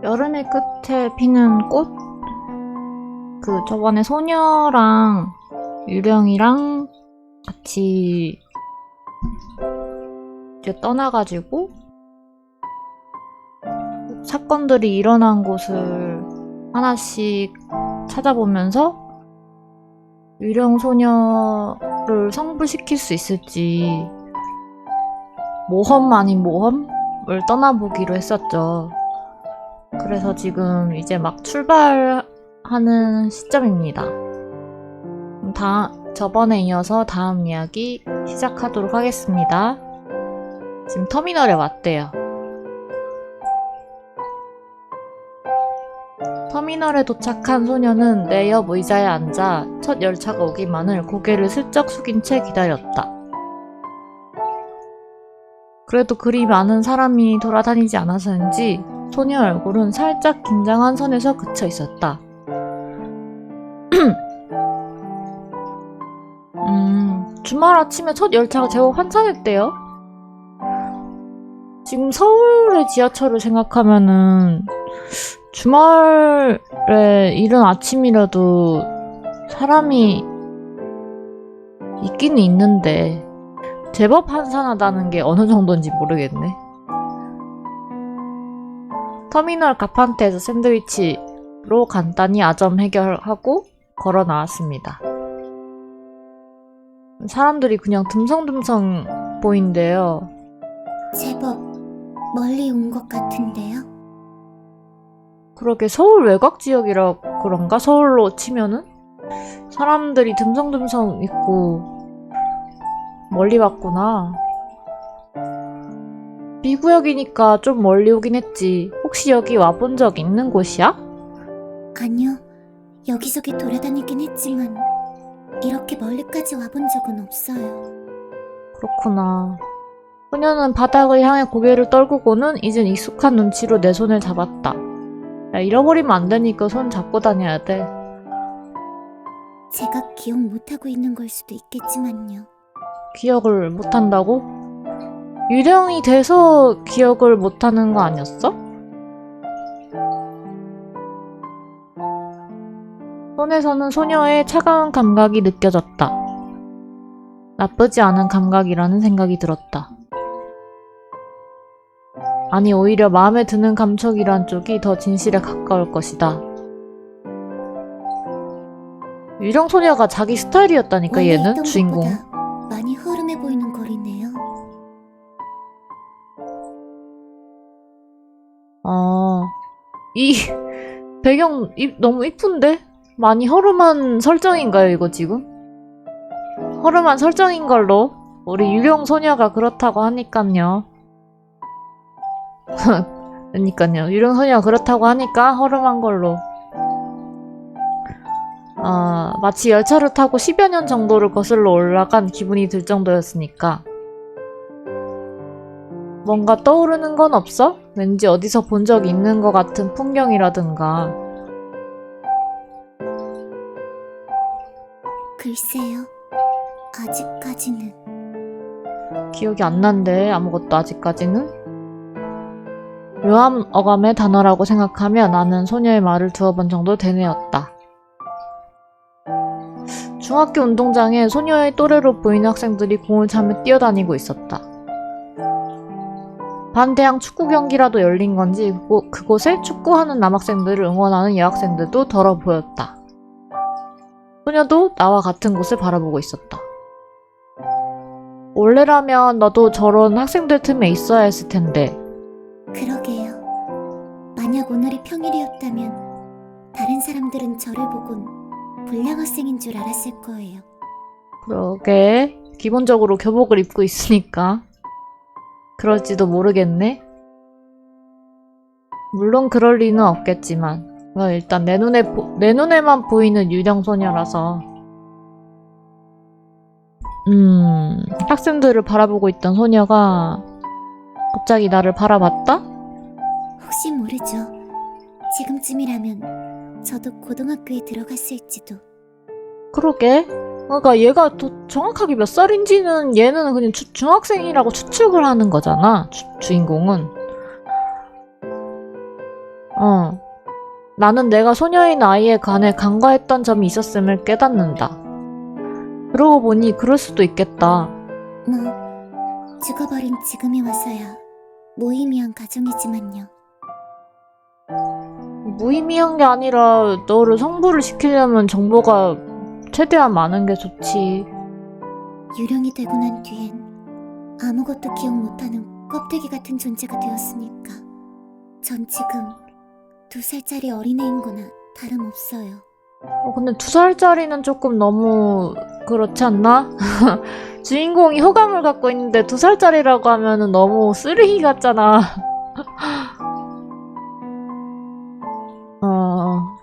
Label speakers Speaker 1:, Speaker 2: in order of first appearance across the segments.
Speaker 1: 여름의 끝에 피는 꽃? 저번에 소녀랑 유령이랑 같이 이제 떠나가지고 사건들이 일어난 곳을 하나씩 찾아보면서 유령 소녀를 성불시킬 수 있을지 모험 아닌 모험을 떠나보기로 했었죠. 그래서 지금 이제 막 출발하는 시점입니다. 저번에 이어서 다음 이야기 시작하도록 하겠습니다. 지금 터미널에 왔대요. 터미널에 도착한 소녀는 내 옆 의자에 앉아 첫 열차가 오기만을 고개를 슬쩍 숙인 채 기다렸다. 그래도 그리 많은 사람이 돌아다니지 않아서인지 소녀 얼굴은 살짝 긴장한 선에서 그쳐 있었다. 주말 아침에 첫 열차가 제법 환상했대요. 지금 서울의 지하철을 생각하면은 주말에 이른 아침이라도 사람이 있기는 있는데 제법 한산하다는 게 어느 정도인지 모르겠네. 터미널 가판대에서 샌드위치로 간단히 아점 해결하고 걸어 나왔습니다. 사람들이 그냥 듬성듬성 보인대요.
Speaker 2: 제법 멀리 온 것 같은데요?
Speaker 1: 그러게 서울 외곽 지역이라 그런가? 서울로 치면은? 사람들이 듬성듬성 있고 멀리 왔구나. B구역이니까 좀 멀리 오긴 했지. 혹시 여기 와본 적 있는 곳이야?
Speaker 2: 아니요. 여기저기 돌아다니긴 했지만 이렇게 멀리까지 와본 적은 없어요.
Speaker 1: 그렇구나. 소녀는 바닥을 향해 고개를 떨구고는 이젠 익숙한 눈치로 내 손을 잡았다. 야, 잃어버리면 안 되니까 손 잡고 다녀야 돼.
Speaker 2: 제가 기억 못하고 있는 걸 수도 있겠지만요.
Speaker 1: 기억을 못한다고? 유령이 돼서 기억을 못하는 거 아니었어? 손에서는 소녀의 차가운 감각이 느껴졌다. 나쁘지 않은 감각이라는 생각이 들었다. 아니, 오히려 마음에 드는 감촉이란 쪽이 더 진실에 가까울 것이다. 유령 소녀가 자기 스타일이었다니까, 얘는?
Speaker 2: 있던
Speaker 1: 주인공.
Speaker 2: 것보다 많이 허름해 보이는 거리네요.
Speaker 1: 이 배경 너무 이쁜데? 많이 허름한 설정인가요, 이거 지금? 허름한 설정인 걸로 우리 유령 소녀가 그렇다고 하니깐요. 그러니까요. 유령 소녀가 그렇다고 하니까 허름한 걸로. 마치 열차를 타고 10여 년 정도를 거슬러 올라간 기분이 들 정도였으니까. 뭔가 떠오르는 건 없어? 왠지 어디서 본 적 있는 것 같은 풍경이라든가.
Speaker 2: 글쎄요. 아직까지는.
Speaker 1: 기억이 안 난대, 아무것도 아직까지는. 묘한 어감의 단어라고 생각하며 나는 소녀의 말을 두어 번 정도 되뇌었다. 중학교 운동장에 소녀의 또래로 보이는 학생들이 공을 차며 뛰어다니고 있었다. 반대항 축구 경기라도 열린 건지 그곳에 축구하는 남학생들을 응원하는 여학생들도 덜어 보였다. 소녀도 나와 같은 곳을 바라보고 있었다. 원래라면 너도 저런 학생들 틈에 있어야 했을 텐데.
Speaker 2: 그러게요. 만약 오늘이 평일이었다면 다른 사람들은 저를 보곤 불량 학생인 줄 알았을 거예요.
Speaker 1: 그러게. 기본적으로 교복을 입고 있으니까. 그럴지도 모르겠네. 물론 그럴 리는 없겠지만 일단 내 눈에만 보이는 유령 소녀라서 학생들을 바라보고 있던 소녀가 갑자기 나를 바라봤다?
Speaker 2: 혹시 모르죠. 지금쯤이라면 저도 고등학교에 들어갔을지도.
Speaker 1: 그러게. 그러니까 얘가 더 정확하게 몇 살인지는 얘는 그냥 중학생이라고 추측을 하는 거잖아. 주인공은. 나는 내가 소녀인 아이에 관해 간과했던 점이 있었음을 깨닫는다. 그러고 보니 그럴 수도 있겠다.
Speaker 2: 뭐, 죽어버린 지금에 와서야 무의미한 가정이지만요.
Speaker 1: 무의미한 게 아니라 너를 성불을 시키려면 정보가 최대한 많은 게 좋지.
Speaker 2: 유령이 되고 난 뒤엔 아무것도 기억 못하는 껍데기 같은 존재가 되었으니까 전 지금 2살짜리 어린애인 거나 다름없어요.
Speaker 1: 근데 2살짜리는 조금 너무 그렇지 않나? 주인공이 호감을 갖고 있는데 2살짜리라고 하면은 너무 쓰레기 같잖아.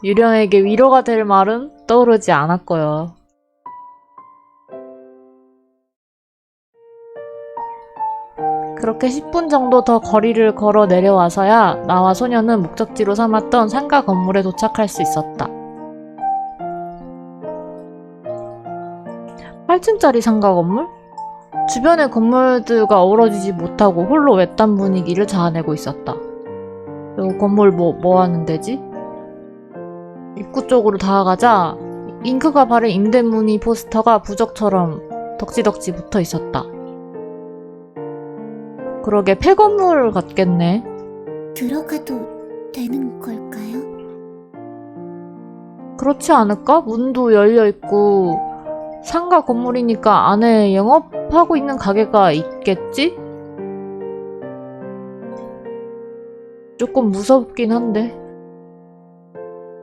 Speaker 1: 유령에게 위로가 될 말은 떠오르지 않았고요. 그렇게 10분 정도 더 거리를 걸어 내려와서야 나와 소녀는 목적지로 삼았던 상가 건물에 도착할 수 있었다. 8층짜리 상가 건물? 주변의 건물들과 어우러지지 못하고 홀로 외딴 분위기를 자아내고 있었다. 이 건물 뭐 하는 데지? 입구 쪽으로 다가가자 잉크가 바른 임대문의 포스터가 부적처럼 덕지덕지 붙어 있었다. 그러게 폐건물 같겠네.
Speaker 2: 들어가도 되는 걸까요?
Speaker 1: 그렇지 않을까? 문도 열려있고 상가 건물이니까 안에 영업하고 있는 가게가 있겠지? 조금 무섭긴 한데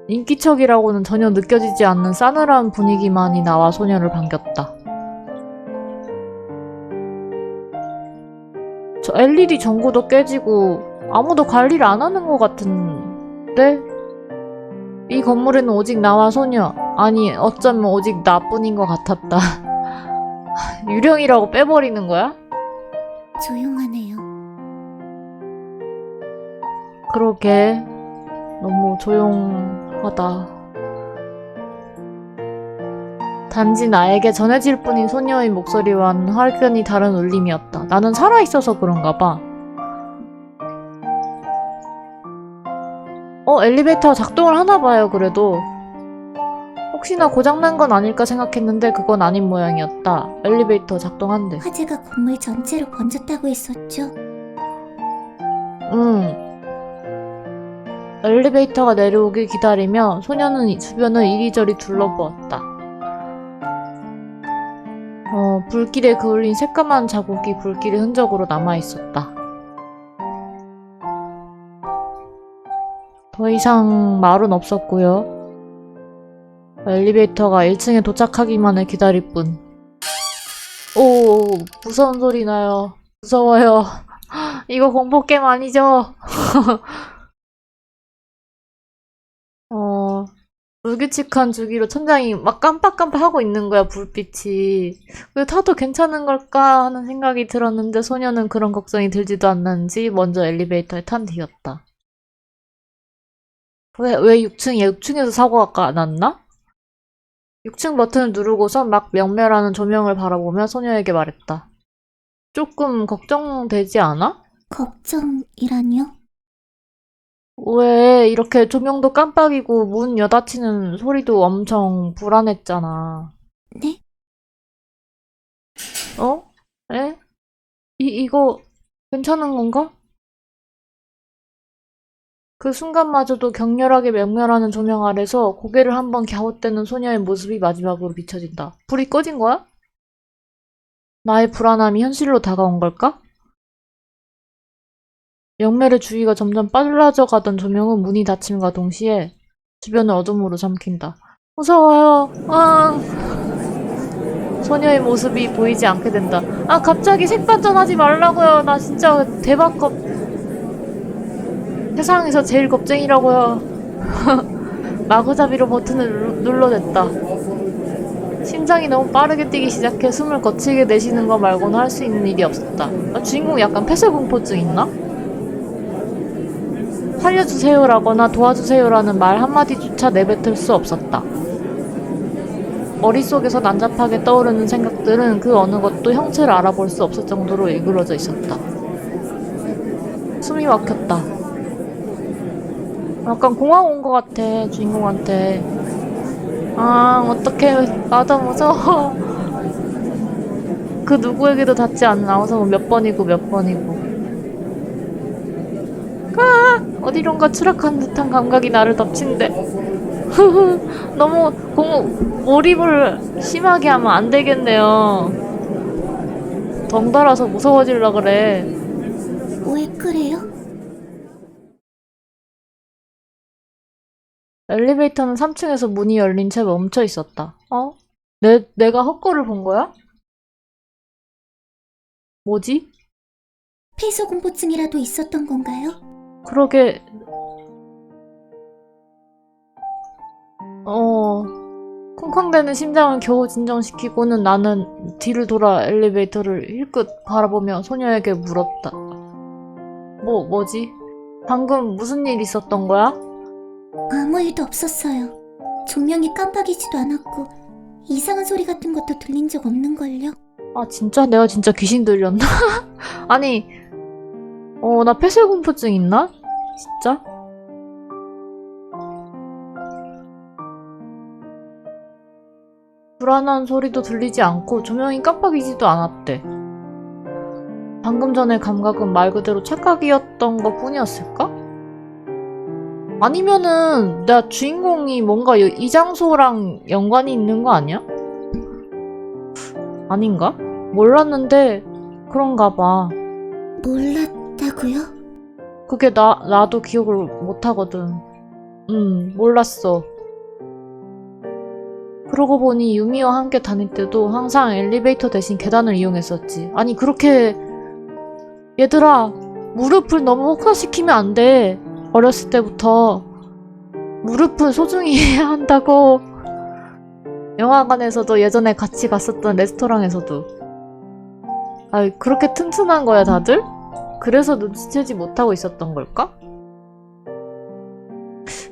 Speaker 1: 인기척이라고는 전혀 느껴지지 않는 싸늘한 분위기만이 나와 소녀를 반겼다. 저 LED 전구도 깨지고 아무도 관리를 안 하는 것 같은데? 이 건물에는 오직 나와 소녀, 아니 어쩌면 오직 나뿐인 것 같았다. 유령이라고 빼버리는 거야?
Speaker 2: 조용하네요.
Speaker 1: 그러게 너무 조용하다. 단지 나에게 전해질 뿐인 소녀의 목소리와는 확연히 다른 울림이었다. 나는 살아있어서 그런가 봐. 엘리베이터가 작동을 하나 봐요, 그래도. 혹시나 고장난 건 아닐까 생각했는데 그건 아닌 모양이었다. 엘리베이터 작동한대.
Speaker 2: 화재가 건물 전체로 번졌다고 했었죠?
Speaker 1: 엘리베이터가 내려오길 기다리며 소녀는 주변을 이리저리 둘러보았다. 불길에 그을린 새까만 자국이 불길의 흔적으로 남아있었다. 더 이상 말은 없었고요. 엘리베이터가 1층에 도착하기만을 기다릴 뿐. 오, 무서운 소리 나요. 무서워요. 이거 공포게임 아니죠? 불규칙한 주기로 천장이 막 깜빡깜빡하고 있는 거야, 불빛이. 왜 타도 괜찮은 걸까 하는 생각이 들었는데 소녀는 그런 걱정이 들지도 않는지 먼저 엘리베이터에 탄 뒤였다. 왜 6층이야? 6층에서 사고가 났나? 6층 버튼을 누르고서 막 명멸하는 조명을 바라보며 소녀에게 말했다. 조금 걱정되지 않아?
Speaker 2: 걱정이라뇨?
Speaker 1: 왜 이렇게 조명도 깜빡이고 문 여닫히는 소리도 엄청 불안했잖아.
Speaker 2: 네?
Speaker 1: 에? 이거 괜찮은 건가? 그 순간마저도 격렬하게 명멸하는 조명 아래서 고개를 한번 갸웃대는 소녀의 모습이 마지막으로 비춰진다. 불이 꺼진 거야? 나의 불안함이 현실로 다가온 걸까? 영멜의 주위가 점점 빨라져 가던 조명은 문이 닫힘과 동시에 주변을 어둠으로 삼킨다. 무서워요. 소녀의 모습이 보이지 않게 된다. 갑자기 색반전하지 말라고요. 나 진짜 대박 세상에서 제일 겁쟁이라고요. 마구잡이로 버튼을 눌러댔다. 심장이 너무 빠르게 뛰기 시작해 숨을 거칠게 내쉬는 거 말고는 할 수 있는 일이 없었다. 주인공 약간 폐쇄공포증 있나? 살려주세요라거나 도와주세요라는 말 한마디조차 내뱉을 수 없었다. 머릿속에서 난잡하게 떠오르는 생각들은 그 어느 것도 형체를 알아볼 수 없을 정도로 일그러져 있었다. 숨이 막혔다. 약간 공항 온 것 같아, 주인공한테. 아, 어떡해. 나도 무서워. 그 누구에게도 닿지 않아서 몇 번이고 몇 번이고. 어디론가 추락한 듯한 감각이 나를 덮친대. 너무 몰입을 심하게 하면 안 되겠네요. 덩달아서 무서워질라 그래.
Speaker 2: 왜 그래요?
Speaker 1: 엘리베이터는 3층에서 문이 열린 채 멈춰 있었다. 어? 내가 헛거를 본 거야? 뭐지?
Speaker 2: 폐소공포증이라도 있었던 건가요?
Speaker 1: 그러게, 쿵쾅대는 심장을 겨우 진정시키고는 나는 뒤를 돌아 엘리베이터를 힐끗 바라보며 소녀에게 물었다. 뭐지? 방금 무슨 일 있었던 거야?
Speaker 2: 아무 일도 없었어요. 조명이 깜빡이지도 않았고 이상한 소리 같은 것도 들린 적 없는걸요.
Speaker 1: 아, 진짜? 내가 진짜 귀신 들렸나? 아니, 나 폐쇄공포증 있나? 진짜? 불안한 소리도 들리지 않고 조명이 깜빡이지도 않았대. 방금 전의 감각은 말 그대로 착각이었던 것 뿐이었을까? 아니면은 나 주인공이 뭔가 이 장소랑 연관이 있는 거 아니야? 아닌가? 몰랐는데 그런가 봐.
Speaker 2: 몰랐다고요?
Speaker 1: 그게 나도 기억을 못하거든. 몰랐어. 그러고 보니 유미와 함께 다닐 때도 항상 엘리베이터 대신 계단을 이용했었지. 아니, 그렇게 얘들아, 무릎을 너무 혹사시키면 안 돼. 어렸을 때부터 무릎은 소중히 해야 한다고. 영화관에서도 예전에 같이 갔었던 레스토랑에서도. 아, 그렇게 튼튼한 거야 다들? 그래서 눈치채지 못하고 있었던 걸까?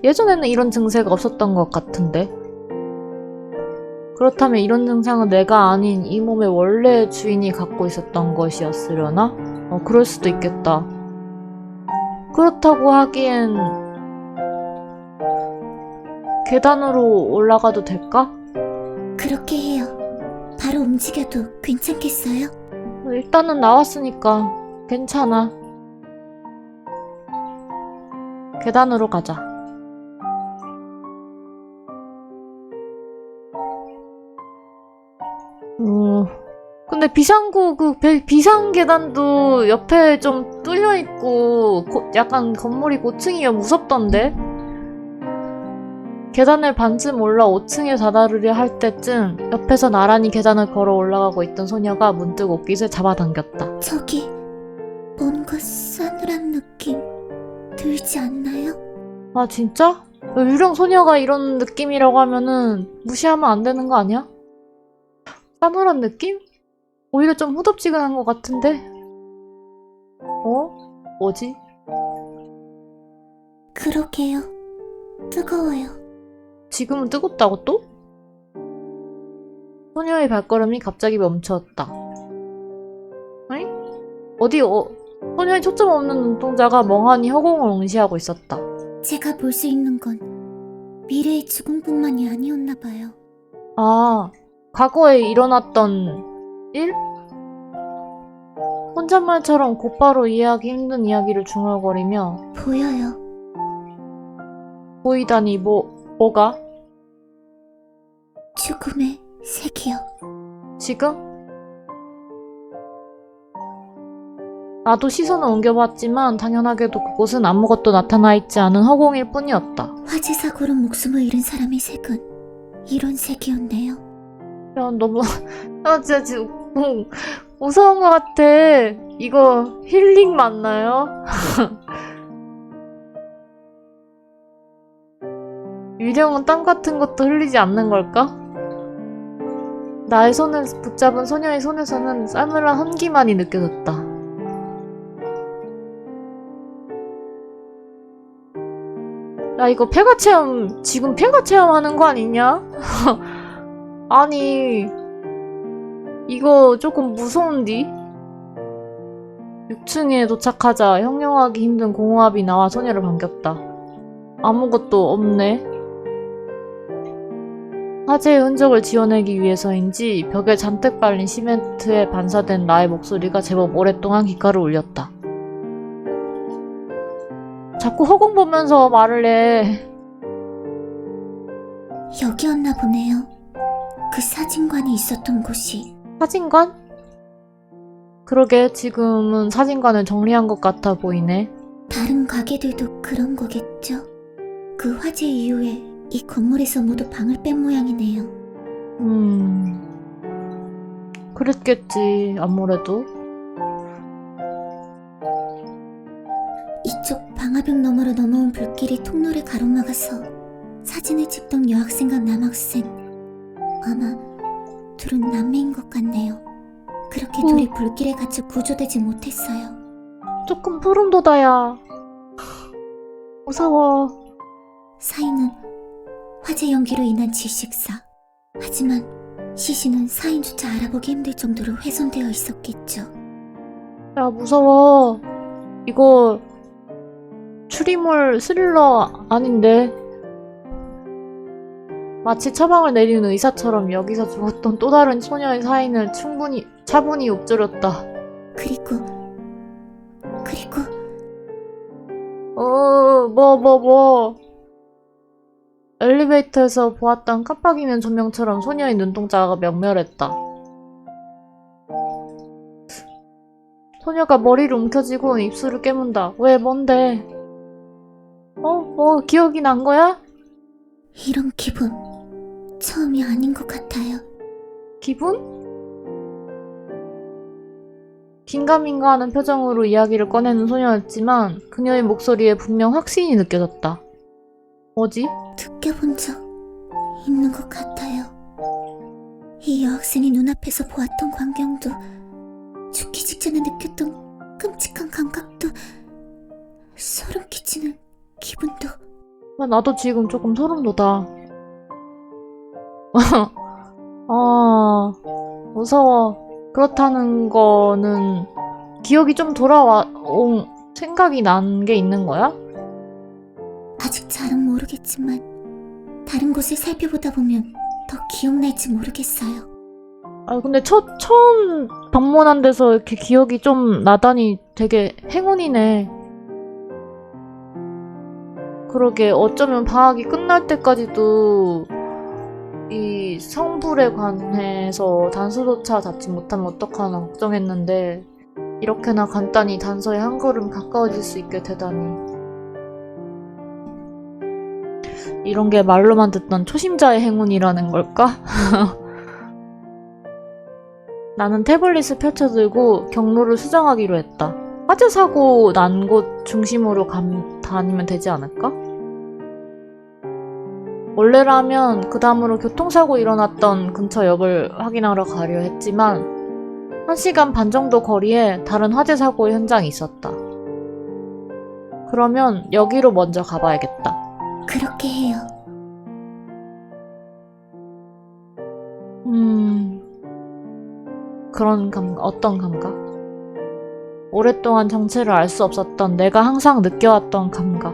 Speaker 1: 예전에는 이런 증세가 없었던 것 같은데. 그렇다면 이런 증상은 내가 아닌 이 몸의 원래 주인이 갖고 있었던 것이었으려나? 그럴 수도 있겠다. 그렇다고 하기엔 계단으로 올라가도 될까?
Speaker 2: 그렇게 해요. 바로 움직여도 괜찮겠어요?
Speaker 1: 일단은 나왔으니까 괜찮아. 계단으로 가자. 근데 비상 계단도 옆에 좀 뚫려 있고 약간 건물이 고층이어 무섭던데? 계단을 반쯤 올라 5층에 다다르려 할 때쯤 옆에서 나란히 계단을 걸어 올라가고 있던 소녀가 문득 옷깃을 잡아당겼다.
Speaker 2: 저기 뭔가 싸늘한 느낌 들지 않나요?
Speaker 1: 아, 진짜? 유령 소녀가 이런 느낌이라고 하면은 무시하면 안 되는 거 아니야? 싸늘한 느낌? 오히려 좀 후덥지근한 것 같은데? 뭐지?
Speaker 2: 그러게요. 뜨거워요.
Speaker 1: 지금은 뜨겁다고 또? 소녀의 발걸음이 갑자기 멈췄다. 에이? 소녀의 초점 없는 눈동자가 멍하니 허공을 응시하고 있었다.
Speaker 2: 제가 볼 수 있는 건 미래의 죽음뿐만이 아니었나 봐요.
Speaker 1: 아, 과거에 일어났던 일? 혼잣말처럼 곧바로 이해하기 힘든 이야기를 중얼거리며
Speaker 2: 보여요.
Speaker 1: 보이다니 뭐가?
Speaker 2: 죽음의 색이요.
Speaker 1: 지금? 나도 시선을 옮겨봤지만 당연하게도 그곳은 아무것도 나타나 있지 않은 허공일 뿐이었다.
Speaker 2: 화재 사고로 목숨을 잃은 사람의 색은 이런 색이었네요.
Speaker 1: 야, 너무 진짜 지금 무서운 것 같아. 이거 힐링 맞나요? 유령은 땀 같은 것도 흘리지 않는 걸까? 나의 손을 붙잡은 소녀의 손에서는 싸늘한 헌기만이 느껴졌다. 야, 이거 폐가 체험, 지금 폐가 체험하는 거 아니냐? 아니, 이거 조금 무서운디? 6층에 도착하자 형용하기 힘든 공허함이 나와 소녀를 반겼다. 아무것도 없네. 화재의 흔적을 지워내기 위해서인지 벽에 잔뜩 발린 시멘트에 반사된 나의 목소리가 제법 오랫동안 귓가를 울렸다. 자꾸 허공 보면서 말을 해.
Speaker 2: 여기였나 보네요. 그 사진관이 있었던 곳이.
Speaker 1: 사진관? 그러게 지금은 사진관을 정리한 것 같아 보이네.
Speaker 2: 다른 가게들도 그런 거겠죠? 그 화재 이후에 이 건물에서 모두 방을 뺀 모양이네요.
Speaker 1: 그랬겠지, 아무래도.
Speaker 2: 이쪽 방화벽 너머로 넘어온 불길이 통로를 가로막아서 사진을 찍던 여학생과 남학생, 아마 둘은 남매인 것 같네요. 그렇게 둘이 불길에 갇혀 구조되지 못했어요.
Speaker 1: 조금 소름 돋아야. 무서워.
Speaker 2: 사인은 화재 연기로 인한 질식사. 하지만 시신은 사인조차 알아보기 힘들 정도로 훼손되어 있었겠죠.
Speaker 1: 야, 무서워. 이거 추리물 스릴러 아닌데. 마치 처방을 내리는 의사처럼 여기서 죽었던 또 다른 소녀의 사인을 차분히 읊조렸다.
Speaker 2: 그리고
Speaker 1: 뭐. 엘리베이터에서 보았던 깜빡이는 조명처럼 소녀의 눈동자가 명멸했다. 소녀가 머리를 움켜쥐고 입술을 깨문다. 왜, 뭔데? 기억이 난 거야?
Speaker 2: 이런 기분 처음이 아닌 것 같아요.
Speaker 1: 기분? 긴가민가하는 표정으로 이야기를 꺼내는 소녀였지만 그녀의 목소리에 분명 확신이 느껴졌다. 뭐지?
Speaker 2: 느껴본 적 있는 것 같아요. 이 여학생이 눈앞에서 보았던 광경도, 죽기 직전에 느꼈던 끔찍한 감각도, 소름 끼치는 기분도.
Speaker 1: 나도 지금 조금 소름 돋아. 무서워. 그렇다는 거는 기억이 좀 돌아온 생각이 난 게 있는 거야?
Speaker 2: 아직 잘은 모르겠지만 다른 곳을 살펴보다 보면 더 기억날지 모르겠어요.
Speaker 1: 근데 처음 방문한 데서 이렇게 기억이 좀 나다니 되게 행운이네. 그러게, 어쩌면 방학이 끝날 때까지도 이 성불에 관해서 단서조차 잡지 못하면 어떡하나 걱정했는데 이렇게나 간단히 단서에 한 걸음 가까워질 수 있게 되다니. 이런 게 말로만 듣던 초심자의 행운이라는 걸까? 나는 태블릿을 펼쳐들고 경로를 수정하기로 했다. 화재 사고 난 곳 중심으로 다니면 되지 않을까? 원래라면 그 다음으로 교통사고 일어났던 근처 역을 확인하러 가려 했지만 1시간 반 정도 거리에 다른 화재 사고 현장이 있었다. 그러면 여기로 먼저 가봐야겠다.
Speaker 2: 그렇게 해요.
Speaker 1: 그런 어떤 감각? 오랫동안 정체를 알 수 없었던 내가 항상 느껴왔던 감각.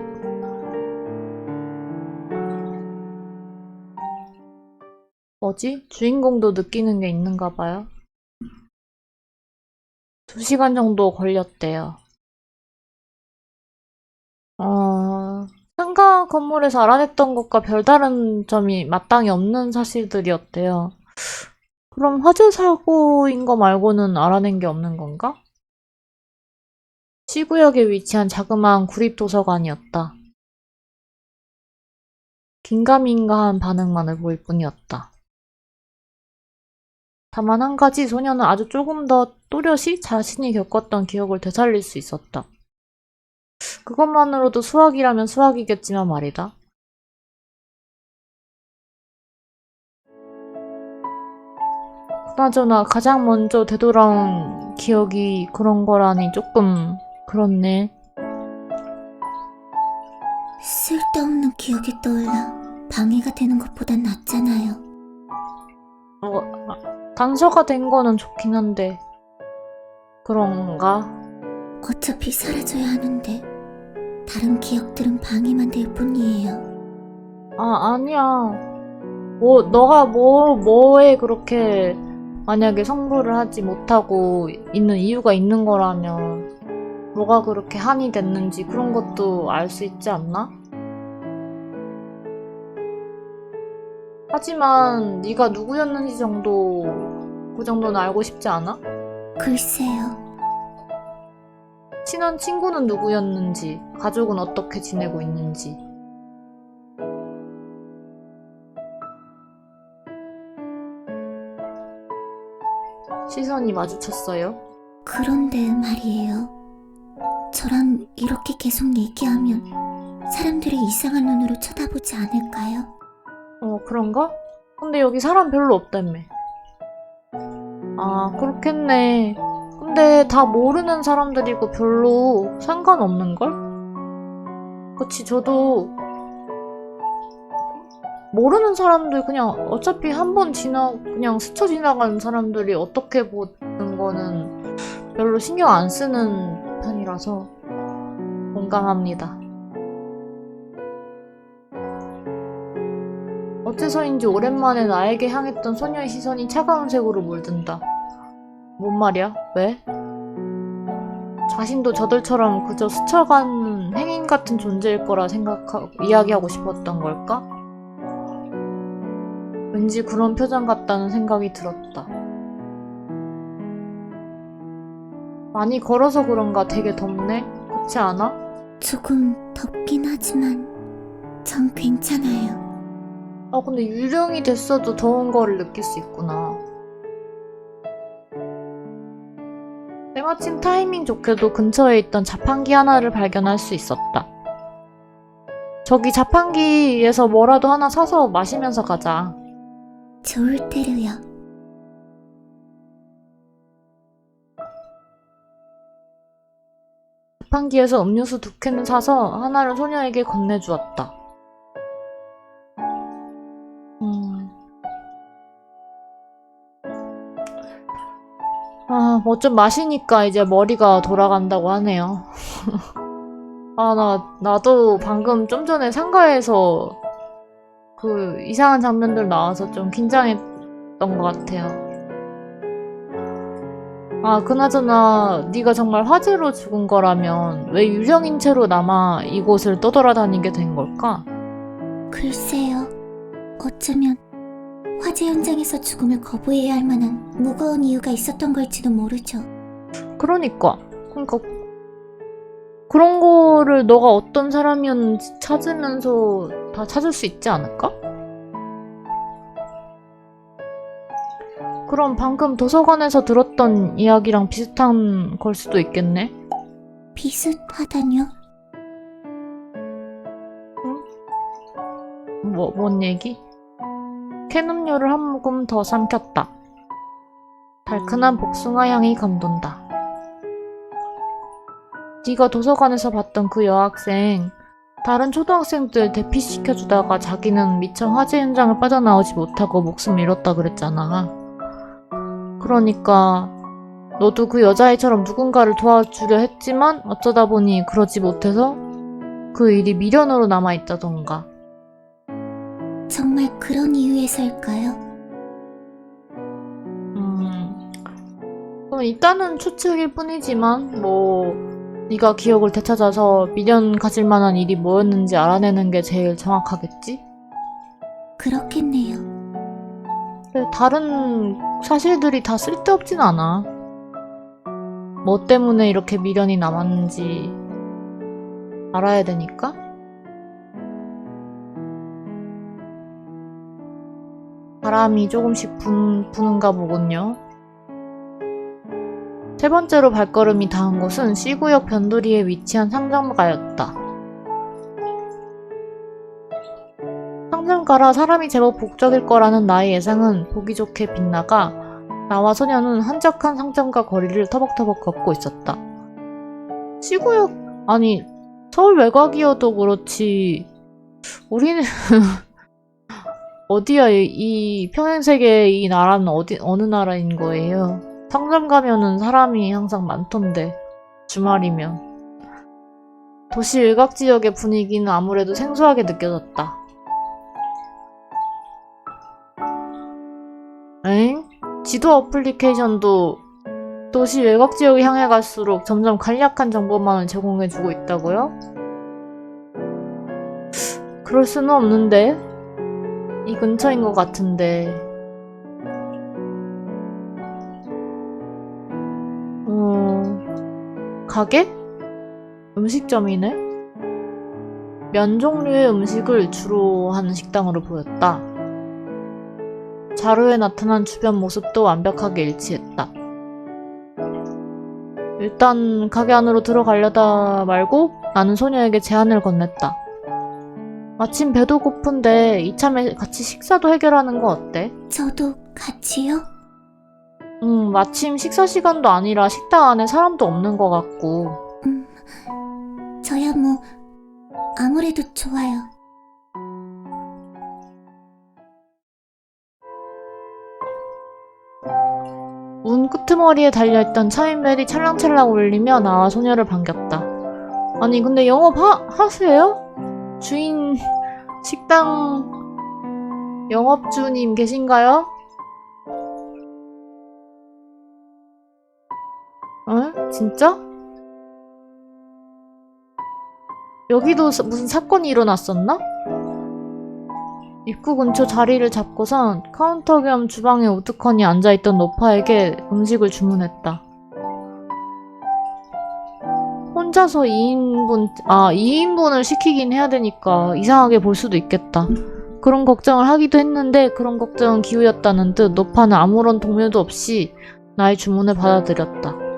Speaker 1: 뭐지? 주인공도 느끼는 게 있는가 봐요. 2시간 정도 걸렸대요. 상가 건물에서 알아냈던 것과 별다른 점이 마땅히 없는 사실들이었대요. 그럼 화재 사고인 거 말고는 알아낸 게 없는 건가? 시구역에 위치한 자그마한 구립도서관이었다. 긴가민가한 반응만을 보일 뿐이었다. 다만 한 가지, 소녀는 아주 조금 더 또렷이 자신이 겪었던 기억을 되살릴 수 있었다. 그것만으로도 수학이라면 수학이겠지만 말이다. 그나저나 가장 먼저 되돌아온 기억이 그런 거라니 조금 그렇네.
Speaker 2: 쓸데없는 기억이 떠올라 방해가 되는 것보단 낫잖아요.
Speaker 1: 단서가 된 거는 좋긴 한데 그런가?
Speaker 2: 어차피 사라져야 하는데 다른 기억들은 방해만 될 뿐이에요.
Speaker 1: 아니야. 너가 뭐에 그렇게 만약에 성불을 하지 못하고 있는 이유가 있는 거라면 뭐가 그렇게 한이 됐는지 그런 것도 알 수 있지 않나? 하지만 네가 누구였는지 그 정도는 알고 싶지 않아?
Speaker 2: 글쎄요.
Speaker 1: 친한 친구는 누구였는지, 가족은 어떻게 지내고 있는지. 시선이 마주쳤어요.
Speaker 2: 그런데 말이에요. 저랑 이렇게 계속 얘기하면 사람들이 이상한 눈으로 쳐다보지 않을까요?
Speaker 1: 그런가? 근데 여기 사람 별로 없다며. 그렇겠네. 근데 다 모르는 사람들이고 별로 상관없는걸? 그치, 저도 모르는 사람들 그냥 어차피 한 번 그냥 스쳐 지나가는 사람들이 어떻게 보는 거는 별로 신경 안 쓰는 편이라서 공감합니다. 어째서인지 오랜만에 나에게 향했던 소녀의 시선이 차가운 색으로 물든다. 뭔 말이야? 왜? 자신도 저들처럼 그저 스쳐가는 행인 같은 존재일 거라 이야기하고 싶었던 걸까? 왠지 그런 표정 같다는 생각이 들었다. 많이 걸어서 그런가 되게 덥네? 그렇지 않아?
Speaker 2: 조금 덥긴 하지만 전 괜찮아요.
Speaker 1: 근데 유령이 됐어도 더운 거를 느낄 수 있구나. 때마침 타이밍 좋게도 근처에 있던 자판기 하나를 발견할 수 있었다. 저기 자판기에서 뭐라도 하나 사서 마시면서 가자.
Speaker 2: 좋을 대로요.
Speaker 1: 자판기에서 음료수 2캔을 사서 하나를 소녀에게 건네주었다. 뭐 좀 마시니까 이제 머리가 돌아간다고 하네요. 나도 방금 좀 전에 상가에서 그 이상한 장면들 나와서 좀 긴장했던 것 같아요. 그나저나 네가 정말 화재로 죽은 거라면 왜 유령인 채로 남아 이곳을 떠돌아다니게 된 걸까?
Speaker 2: 글쎄요. 어쩌면 화재 현장에서 죽음을 거부해야 할 만한 무거운 이유가 있었던 걸지도 모르죠.
Speaker 1: 그러니까 그런 거를 너가 어떤 사람이었는지 찾으면서 다 찾을 수 있지 않을까? 그럼 방금 도서관에서 들었던 이야기랑 비슷한 걸 수도 있겠네?
Speaker 2: 비슷하다뇨?
Speaker 1: 뭔 얘기? 캔 음료를 한 모금 더 삼켰다. 달큰한 복숭아 향이 감돈다. 네가 도서관에서 봤던 그 여학생, 다른 초등학생들 대피시켜주다가 자기는 미처 화재 현장을 빠져나오지 못하고 목숨을 잃었다 그랬잖아. 그러니까 너도 그 여자애처럼 누군가를 도와주려 했지만 어쩌다 보니 그러지 못해서 그 일이 미련으로 남아있다던가.
Speaker 2: 정말 그런 이유에서일까요?
Speaker 1: 그럼 일단은 추측일 뿐이지만 네가 기억을 되찾아서 미련 가질 만한 일이 뭐였는지 알아내는 게 제일 정확하겠지?
Speaker 2: 그렇겠네요.
Speaker 1: 근데 다른 사실들이 다 쓸데없진 않아. 뭐 때문에 이렇게 미련이 남았는지 알아야 되니까? 바람이 조금씩 부는가 보군요. 세 번째로 발걸음이 닿은 곳은 C구역 변두리에 위치한 상점가였다. 상점가라 사람이 제법 복적일 거라는 나의 예상은 보기 좋게 빗나가 나와 소녀는 한적한 상점가 거리를 터벅터벅 걷고 있었다. C구역, 아니 서울 외곽이어도 그렇지 우리는 어디야 이 평행세계의 이 나라는 어느 나라인 거예요? 상점 가면은 사람이 항상 많던데 주말이면. 도시 외곽 지역의 분위기는 아무래도 생소하게 느껴졌다. 엥? 지도 어플리케이션도 도시 외곽 지역을 향해 갈수록 점점 간략한 정보만을 제공해주고 있다고요? 그럴 수는 없는데. 이 근처인 것 같은데. 가게? 음식점이네? 면 종류의 음식을 주로 하는 식당으로 보였다. 자료에 나타난 주변 모습도 완벽하게 일치했다. 일단 가게 안으로 들어가려다 말고 나는 소녀에게 제안을 건넸다. 마침 배도 고픈데 이참에 같이 식사도 해결하는 거 어때?
Speaker 2: 저도 같이요?
Speaker 1: 마침 식사 시간도 아니라 식당 안에 사람도 없는 것 같고.
Speaker 2: 저야 뭐 아무래도 좋아요.
Speaker 1: 문 끄트머리에 달려있던 차인벨이 찰랑찰랑 울리며 나와 소녀를 반겼다. 아니 근데 하세요? 주인 식당 영업주님 계신가요? 응? 진짜? 여기도 무슨 사건이 일어났었나? 입구 근처 자리를 잡고선 카운터 겸 주방에 우두커니 앉아있던 노파에게 음식을 주문했다. 혼자서 2인분을 시키긴 해야 되니까 이상하게 볼 수도 있겠다. 그런 걱정을 하기도 했는데 그런 걱정은 기우였다는 듯 노파는 아무런 동요도 없이 나의 주문을 받아들였다.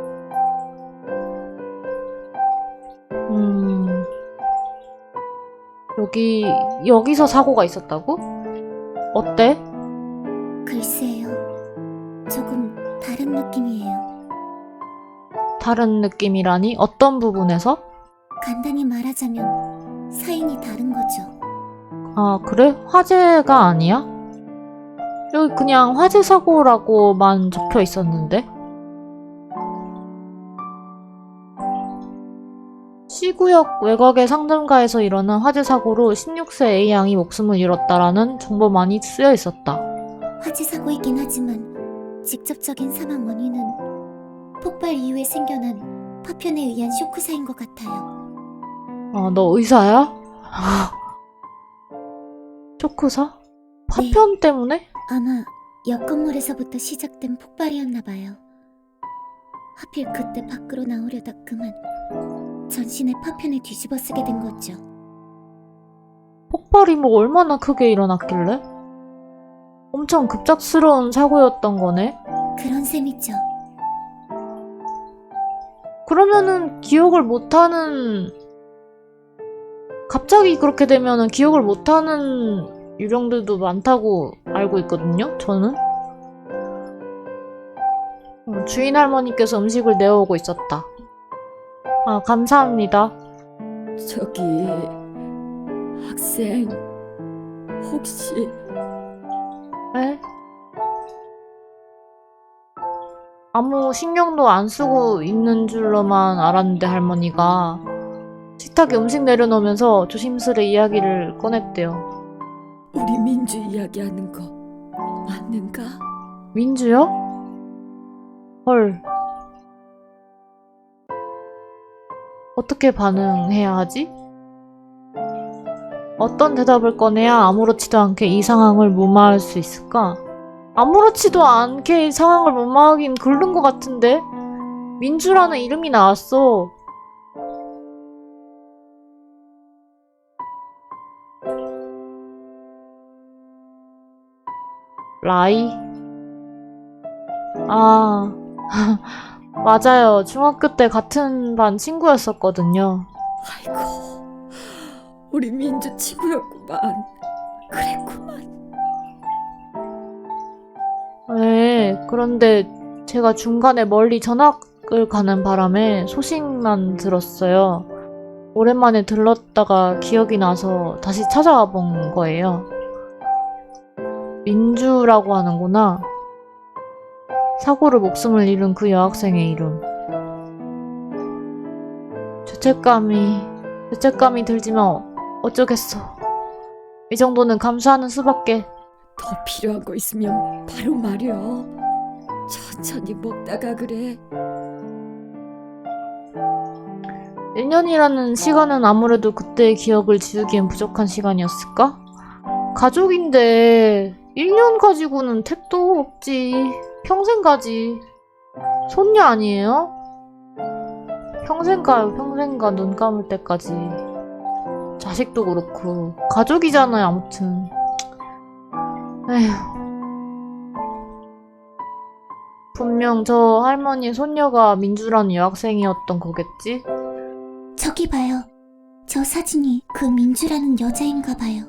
Speaker 1: 여기서 사고가 있었다고? 어때?
Speaker 2: 글쎄요. 조금 다른 느낌이에요.
Speaker 1: 다른 느낌이라니? 어떤 부분에서?
Speaker 2: 간단히 말하자면 사인이 다른 거죠.
Speaker 1: 아, 그래? 화재가 아니야? 여기 그냥 화재 사고라고만 적혀 있었는데? 시구역 외곽의 상점가에서 일어난 화재 사고로 16세 A양이 목숨을 잃었다라는 정보만이 쓰여 있었다.
Speaker 2: 화재 사고이긴 하지만 직접적인 사망 원인은 폭발 이후에 생겨난 파편에 의한 쇼크사인 것 같아요.
Speaker 1: 아, 너 의사야? 쇼크사? 파편 때문에?
Speaker 2: 아마 옆 건물에서부터 시작된 폭발이었나 봐요. 하필 그때 밖으로 나오려다 그만 전신에 파편을 뒤집어 쓰게 된 거죠.
Speaker 1: 폭발이 뭐 얼마나 크게 일어났길래? 엄청 급작스러운 사고였던 거네?
Speaker 2: 그런 셈이죠.
Speaker 1: 그러면은 기억을 못하는... 갑자기 그렇게 되면은 기억을 못하는 유령들도 많다고 알고 있거든요, 저는? 주인 할머니께서 음식을 내어오고 있었다. 아, 감사합니다.
Speaker 3: 저기 학생 혹시
Speaker 1: 에? 아무 신경도 안 쓰고 있는 줄로만 알았는데 할머니가 식탁에 음식 내려놓으면서 조심스레 이야기를 꺼냈대요.
Speaker 3: 우리 민주 이야기하는 거 맞는가?
Speaker 1: 민주요? 헐. 어떻게 반응해야 하지? 어떤 대답을 꺼내야 아무렇지도 않게 이 상황을 무마할 수 있을까? 아무렇지도 않게 이 상황을 무마하긴 그런 것 같은데? 민주라는 이름이 나왔어. 라이? 아... 맞아요. 중학교 때 같은 반 친구였었거든요.
Speaker 3: 아이고 우리 민주 친구였구만. 그랬구만.
Speaker 1: 네, 그런데 제가 중간에 멀리 전학을 가는 바람에 소식만 들었어요. 오랜만에 들렀다가 기억이 나서 다시 찾아와 본 거예요. 민주라고 하는구나. 사고로 목숨을 잃은 그 여학생의 이름. 죄책감이 죄책감이 들지만 어쩌겠어. 이 정도는 감수하는 수밖에.
Speaker 3: 더 필요한 거 있으면 바로 말여. 천천히 먹다가 그래.
Speaker 1: 1년이라는 시간은 아무래도 그때의 기억을 지우기엔 부족한 시간이었을까? 가족인데 1년 가지고는 택도 없지. 평생 가지. 손녀 아니에요? 평생 가요. 평생 가. 눈 감을 때까지. 자식도 그렇고 가족이잖아요. 아무튼 에휴. 분명 저 할머니 손녀가 민주라는 여학생이었던 거겠지?
Speaker 2: 저기 봐요. 저 사진이 그 민주라는 여자인가 봐요.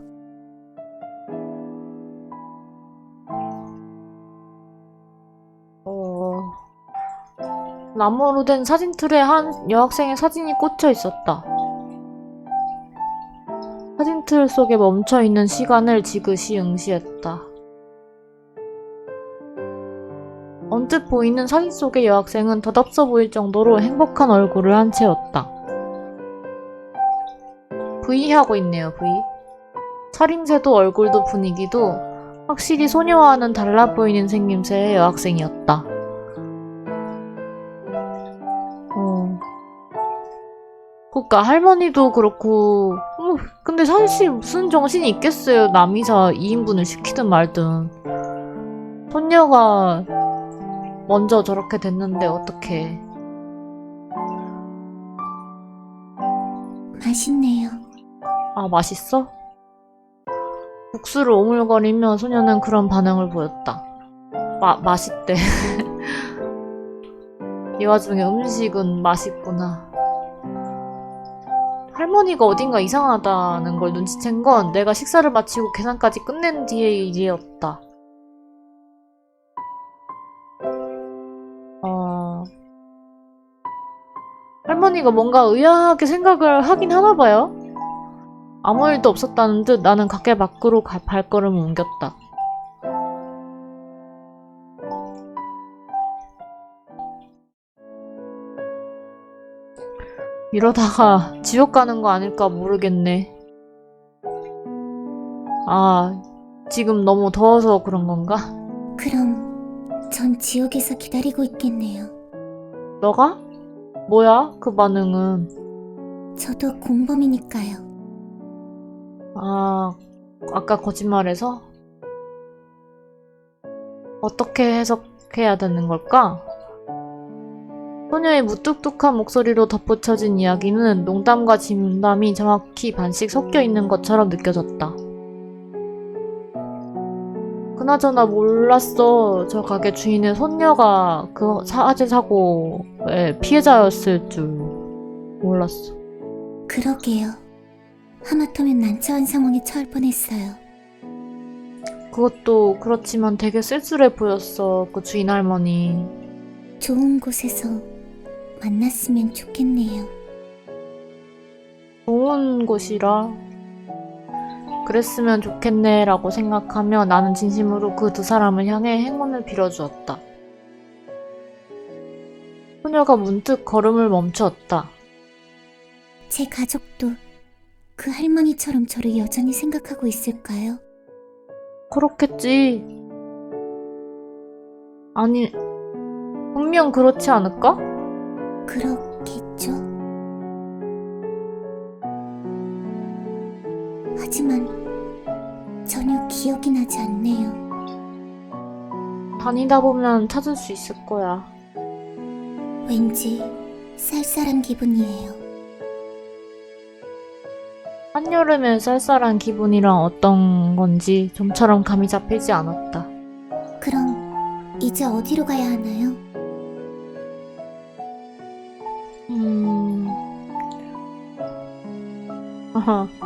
Speaker 1: 나무로 된 사진틀에 한 여학생의 사진이 꽂혀 있었다. 사진틀 속에 멈춰있는 시간을 지그시 응시했다. 언뜻 보이는 사진 속의 여학생은 덧없어 보일 정도로 행복한 얼굴을 한 채였다. V하고 있네요, V. 차림새도 얼굴도 분위기도 확실히 소녀와는 달라 보이는 생김새의 여학생이었다. 그니까 할머니도 그렇고 근데 사실 무슨 정신이 있겠어요. 남이사 2인분을 시키든 말든. 손녀가 먼저 저렇게 됐는데 어떡해.
Speaker 2: 맛있네요.
Speaker 1: 아, 맛있어? 국수를 오물거리며 소녀는 그런 반응을 보였다. 맛있대. 이 와중에 음식은 맛있구나. 할머니가 어딘가 이상하다는 걸 눈치챈 건 내가 식사를 마치고 계산까지 끝낸 뒤의 일이었다. 할머니가 뭔가 의아하게 생각을 하긴 하나봐요. 아무 일도 없었다는 듯 나는 가게 밖으로 발걸음을 옮겼다. 이러다가 지옥 가는 거 아닐까 모르겠네. 아, 지금 너무 더워서 그런 건가?
Speaker 2: 그럼 전 지옥에서 기다리고 있겠네요.
Speaker 1: 너가? 뭐야? 그 반응은.
Speaker 2: 저도 공범이니까요.
Speaker 1: 아, 아까 거짓말해서? 어떻게 해석해야 되는 걸까? 소녀의 무뚝뚝한 목소리로 덧붙여진 이야기는 농담과 진담이 정확히 반씩 섞여 있는 것처럼 느껴졌다. 그나저나 몰랐어. 저 가게 주인의 손녀가 그 화재 사고의 피해자였을 줄 몰랐어.
Speaker 2: 그러게요. 하마터면 난처한 상황에 처할 뻔했어요.
Speaker 1: 그것도 그렇지만 되게 쓸쓸해 보였어. 그 주인 할머니.
Speaker 2: 좋은 곳에서 만났으면 좋겠네요.
Speaker 1: 좋은 곳이라 그랬으면 좋겠네 라고 생각하며 나는 진심으로 그 두 사람을 향해 행운을 빌어주었다. 소녀가 문득 걸음을 멈추었다.
Speaker 2: 제 가족도 그 할머니처럼 저를 여전히 생각하고 있을까요?
Speaker 1: 그렇겠지. 아니, 분명 그렇지 않을까?
Speaker 2: 그렇겠죠? 하지만 전혀 기억이 나지 않네요.
Speaker 1: 다니다 보면 찾을 수 있을 거야.
Speaker 2: 왠지 쌀쌀한 기분이에요.
Speaker 1: 한여름에 쌀쌀한 기분이란 어떤 건지 좀처럼 감이 잡히지 않았다.
Speaker 2: 그럼 이제 어디로 가야 하나요?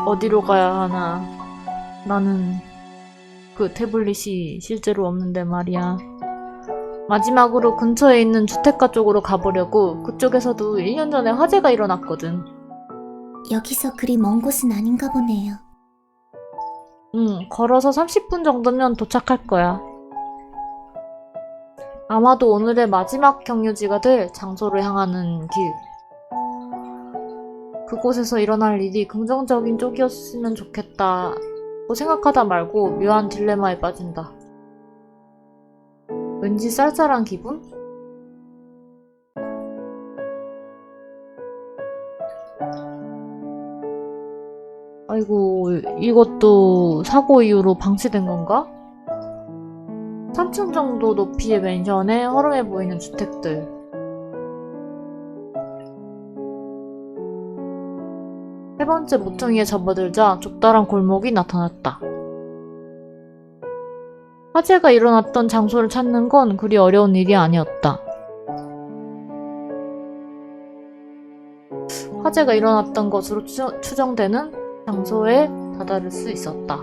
Speaker 1: 어디로 가야 하나. 나는 그 태블릿이 실제로 없는데 말이야. 마지막으로 근처에 있는 주택가 쪽으로 가보려고. 그쪽에서도 1년 전에 화재가 일어났거든.
Speaker 2: 여기서 그리 먼 곳은 아닌가 보네요.
Speaker 1: 걸어서 30분 정도면 도착할 거야. 아마도 오늘의 마지막 경유지가 될 장소를 향하는 길. 그곳에서 일어날 일이 긍정적인 쪽이었으면 좋겠다 생각하다 말고 묘한 딜레마에 빠진다. 왠지 쌀쌀한 기분? 아이고, 이것도 사고 이후로 방치된 건가? 3층 정도 높이의 맨션에 허름해 보이는 주택들. 세 번째 모퉁이에 접어들자 좁다란 골목이 나타났다. 화재가 일어났던 장소를 찾는 건 그리 어려운 일이 아니었다. 화재가 일어났던 것으로 추정되는 장소에 다다를 수 있었다.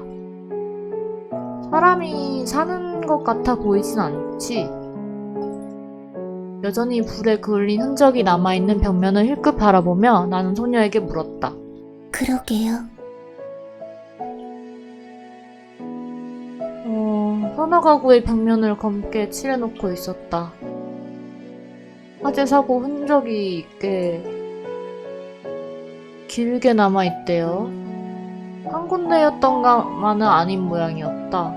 Speaker 1: 사람이 사는 것 같아 보이진 않지. 여전히 불에 그을린 흔적이 남아있는 벽면을 힐끗 바라보며 나는 소녀에게 물었다.
Speaker 2: 그러게요.
Speaker 1: 서너 가구의 벽면을 검게 칠해놓고 있었다. 화재 사고 흔적이 꽤 길게 남아있대요. 한 군데였던가만은 아닌 모양이었다.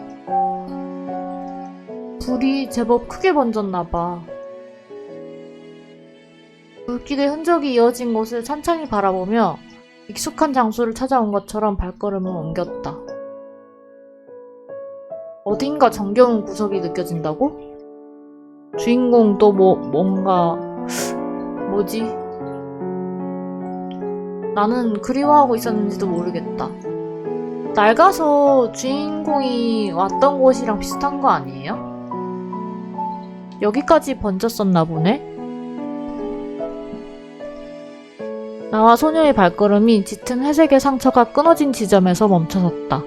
Speaker 1: 불이 제법 크게 번졌나봐. 불길의 흔적이 이어진 곳을 찬찬히 바라보며 익숙한 장소를 찾아온 것처럼 발걸음을 옮겼다. 어딘가 정겨운 구석이 느껴진다고? 주인공 또 뭔가 뭐지? 나는 그리워하고 있었는지도 모르겠다. 낡아서 주인공이 왔던 곳이랑 비슷한 거 아니에요? 여기까지 번졌었나 보네? 나와 소녀의 발걸음이 짙은 회색의 상처가 끊어진 지점에서 멈춰섰다.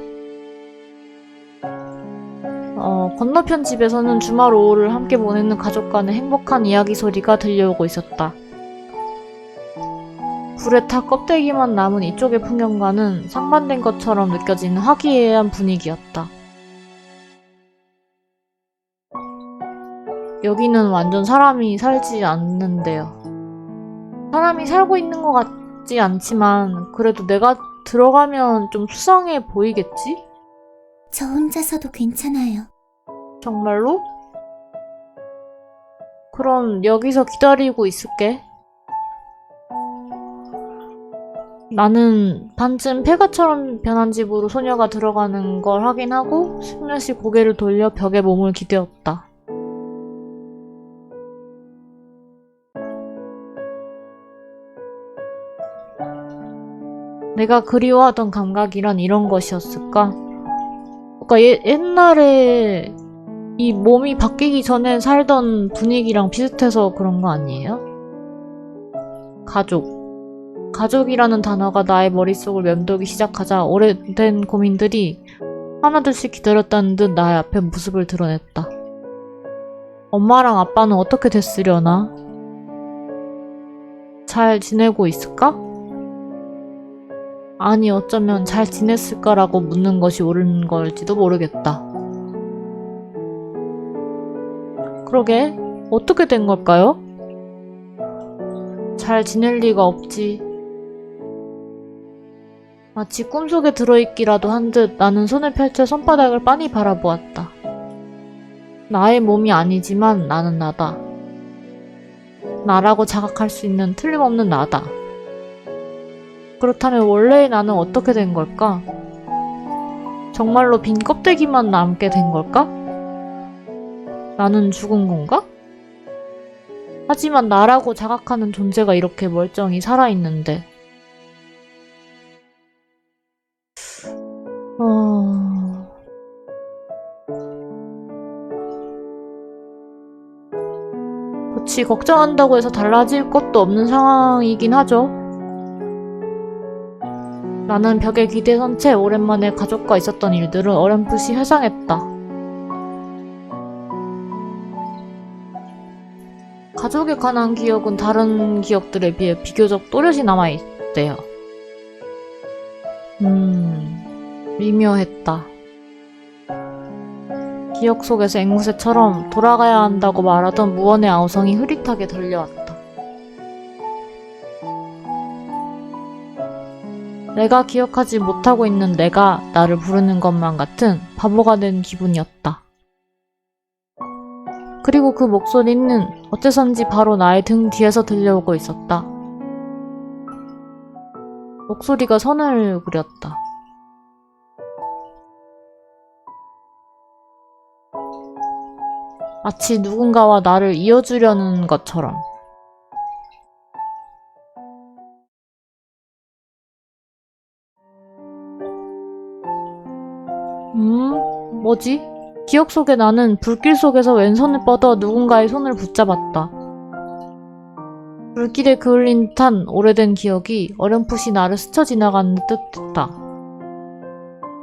Speaker 1: 건너편 집에서는 주말 오후를 함께 보내는 가족 간의 행복한 이야기 소리가 들려오고 있었다. 불에 타 껍데기만 남은 이쪽의 풍경과는 상반된 것처럼 느껴지는 화기애애한 분위기였다. 여기는 완전 사람이 살지 않는데요. 사람이 살고 있는 것 같지 않지만 그래도 내가 들어가면 좀 수상해 보이겠지?
Speaker 2: 저 혼자서도 괜찮아요.
Speaker 1: 정말로? 그럼 여기서 기다리고 있을게. 나는 반쯤 폐가처럼 변한 집으로 소녀가 들어가는 걸 확인하고 슬며시 고개를 돌려 벽에 몸을 기대었다. 내가 그리워하던 감각이란 이런 것이었을까? 그러니까 옛날에 이 몸이 바뀌기 전에 살던 분위기랑 비슷해서 그런 거 아니에요? 가족이라는 단어가 나의 머릿속을 맴돌기 시작하자 오래된 고민들이 하나둘씩 기다렸다는 듯 나의 앞에 모습을 드러냈다. 엄마랑 아빠는 어떻게 됐으려나? 잘 지내고 있을까? 아니 어쩌면 잘 지냈을까라고 묻는 것이 옳은 걸지도 모르겠다. 그러게 어떻게 된 걸까요? 잘 지낼 리가 없지. 마치 꿈속에 들어있기라도 한 듯 나는 손을 펼쳐 손바닥을 빤히 바라보았다. 나의 몸이 아니지만 나는 나다. 나라고 자각할 수 있는 틀림없는 나다. 그렇다면 원래의 나는 어떻게 된 걸까? 정말로 빈 껍데기만 남게 된 걸까? 나는 죽은 건가? 하지만 나라고 자각하는 존재가 이렇게 멀쩡히 살아있는데 그치, 걱정한다고 해서 달라질 것도 없는 상황이긴 하죠. 나는 벽에 기대선 채 오랜만에 가족과 있었던 일들을 어렴풋이 회상했다. 가족에 관한 기억은 다른 기억들에 비해 비교적 또렷이 남아있대요. 미묘했다. 기억 속에서 앵무새처럼 돌아가야 한다고 말하던 무언의 아우성이 흐릿하게 들려왔다. 내가 기억하지 못하고 있는 내가 나를 부르는 것만 같은 바보가 된 기분이었다. 그리고 그 목소리는 어째선지 바로 나의 등 뒤에서 들려오고 있었다. 목소리가 선을 그렸다. 마치 누군가와 나를 이어주려는 것처럼. 뭐지? 기억 속에 나는 불길 속에서 왼손을 뻗어 누군가의 손을 붙잡았다. 불길에 그을린 듯한 오래된 기억이 어렴풋이 나를 스쳐 지나가는 듯했다.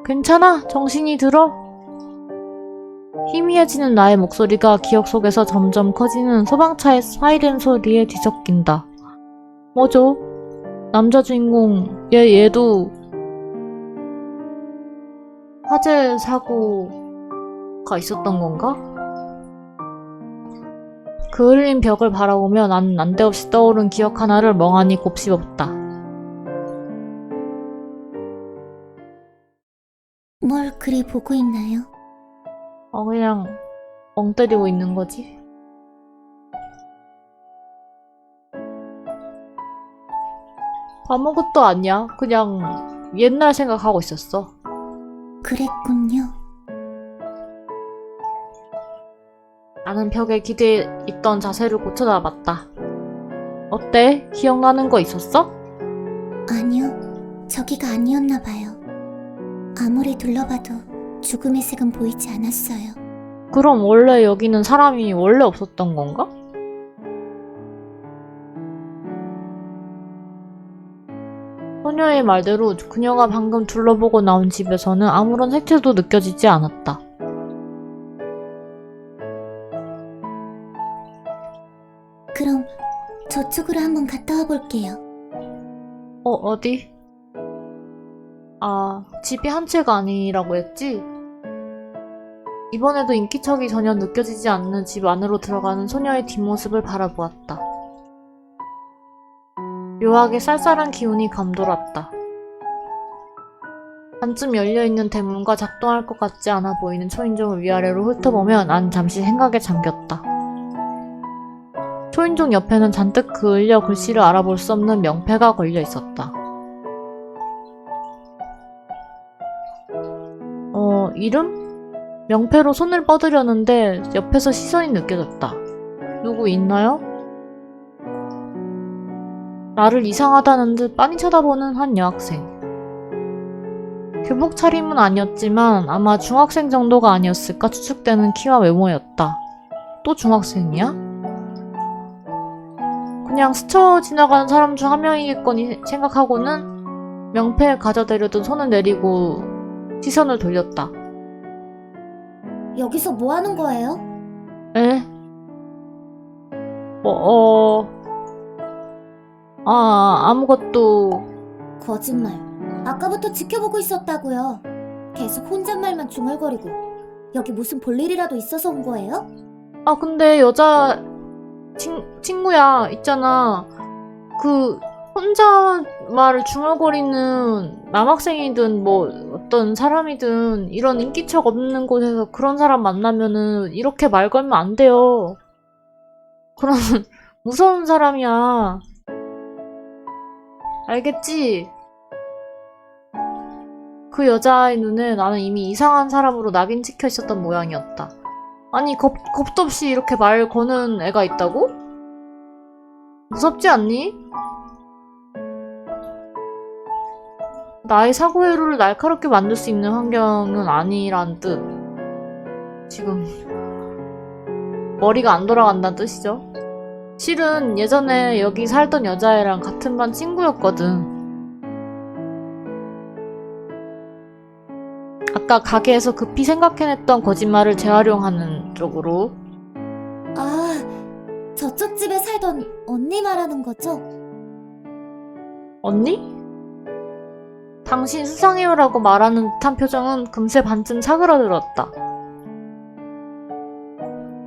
Speaker 1: 괜찮아? 정신이 들어? 희미해지는 나의 목소리가 기억 속에서 점점 커지는 소방차의 사이렌 소리에 뒤섞인다. 뭐죠? 남자 주인공, 얘도 화재 사고가 있었던 건가? 그을린 벽을 바라보며 나는 난데없이 떠오른 기억 하나를 멍하니 곱씹었다.
Speaker 2: 뭘 그리 보고 있나요?
Speaker 1: 그냥 멍 때리고 있는 거지. 아무것도 아니야. 그냥 옛날 생각하고 있었어.
Speaker 2: 그랬군요.
Speaker 1: 나는 벽에 기대에 있던 자세를 고쳐나봤다. 어때? 기억나는 거 있었어?
Speaker 2: 아니요, 저기가 아니었나 봐요. 아무리 둘러봐도 죽음의 색은 보이지 않았어요.
Speaker 1: 그럼 원래 여기는 사람이 원래 없었던 건가? 소녀의 말대로 그녀가 방금 둘러보고 나온 집에서는 아무런 색채도 느껴지지 않았다.
Speaker 2: 그럼 저쪽으로 한번 갔다 와 볼게요.
Speaker 1: 어디? 집이 한 채가 아니라고 했지? 이번에도 인기척이 전혀 느껴지지 않는 집 안으로 들어가는 소녀의 뒷모습을 바라보았다. 묘하게 쌀쌀한 기운이 감돌았다. 반쯤 열려있는 대문과 작동할 것 같지 않아 보이는 초인종을 위아래로 훑어보며 난 잠시 생각에 잠겼다. 초인종 옆에는 잔뜩 그을려 글씨를 알아볼 수 없는 명패가 걸려 있었다. 이름? 명패로 손을 뻗으려는데 옆에서 시선이 느껴졌다. 누구 있나요? 나를 이상하다는 듯 빤히 쳐다보는 한 여학생. 교복 차림은 아니었지만 아마 중학생 정도가 아니었을까 추측되는 키와 외모였다. 또 중학생이야? 그냥 스쳐 지나가는 사람 중 한 명이겠거니 생각하고는 명패에 가져대려던 손을 내리고 시선을 돌렸다.
Speaker 2: 여기서 뭐 하는 거예요?
Speaker 1: 에? 아무것도.
Speaker 2: 거짓말. 아까부터 지켜보고 있었다고요. 계속 혼잣말만 중얼거리고. 여기 무슨 볼일이라도 있어서 온 거예요?
Speaker 1: 근데 여자 친구야 있잖아. 그 혼자 말을 중얼거리는 남학생이든 뭐 어떤 사람이든 이런 인기척 없는 곳에서 그런 사람 만나면은 이렇게 말 걸면 안 돼요. 그런 무서운 사람이야. 알겠지? 그 여자의 눈에 나는 이미 이상한 사람으로 낙인 찍혀 있었던 모양이었다. 아니 겁도 없이 이렇게 말 거는 애가 있다고? 무섭지 않니? 나의 사고회로를 날카롭게 만들 수 있는 환경은 아니란 뜻. 지금 머리가 안 돌아간다는 뜻이죠. 실은 예전에 여기 살던 여자애랑 같은 반 친구였거든. 아까 가게에서 급히 생각해냈던 거짓말을 재활용하는 쪽으로.
Speaker 2: 저쪽 집에 살던 언니 말하는 거죠?
Speaker 1: 언니? 당신 수상해요라고 말하는 듯한 표정은 금세 반쯤 사그라들었다.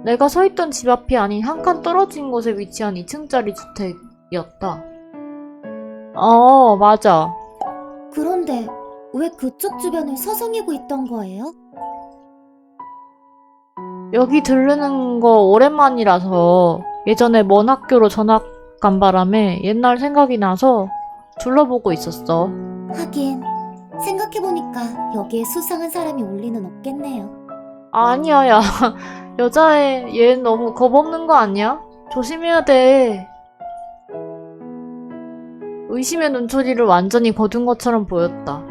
Speaker 1: 내가 서 있던 집 앞이 아닌 한 칸 떨어진 곳에 위치한 2층짜리 주택이었다. 맞아.
Speaker 2: 그런데 왜 그쪽 주변을 서성이고 있던 거예요?
Speaker 1: 여기 들르는 거 오랜만이라서 예전에 먼 학교로 전학 간 바람에 옛날 생각이 나서 둘러보고 있었어.
Speaker 2: 하긴 생각해보니까 여기에 수상한 사람이 올 리는 없겠네요.
Speaker 1: 아니야, 야. 여자애, 얘 너무 겁없는 거 아니야? 조심해야 돼. 의심의 눈초리를 완전히 거둔 것처럼 보였다.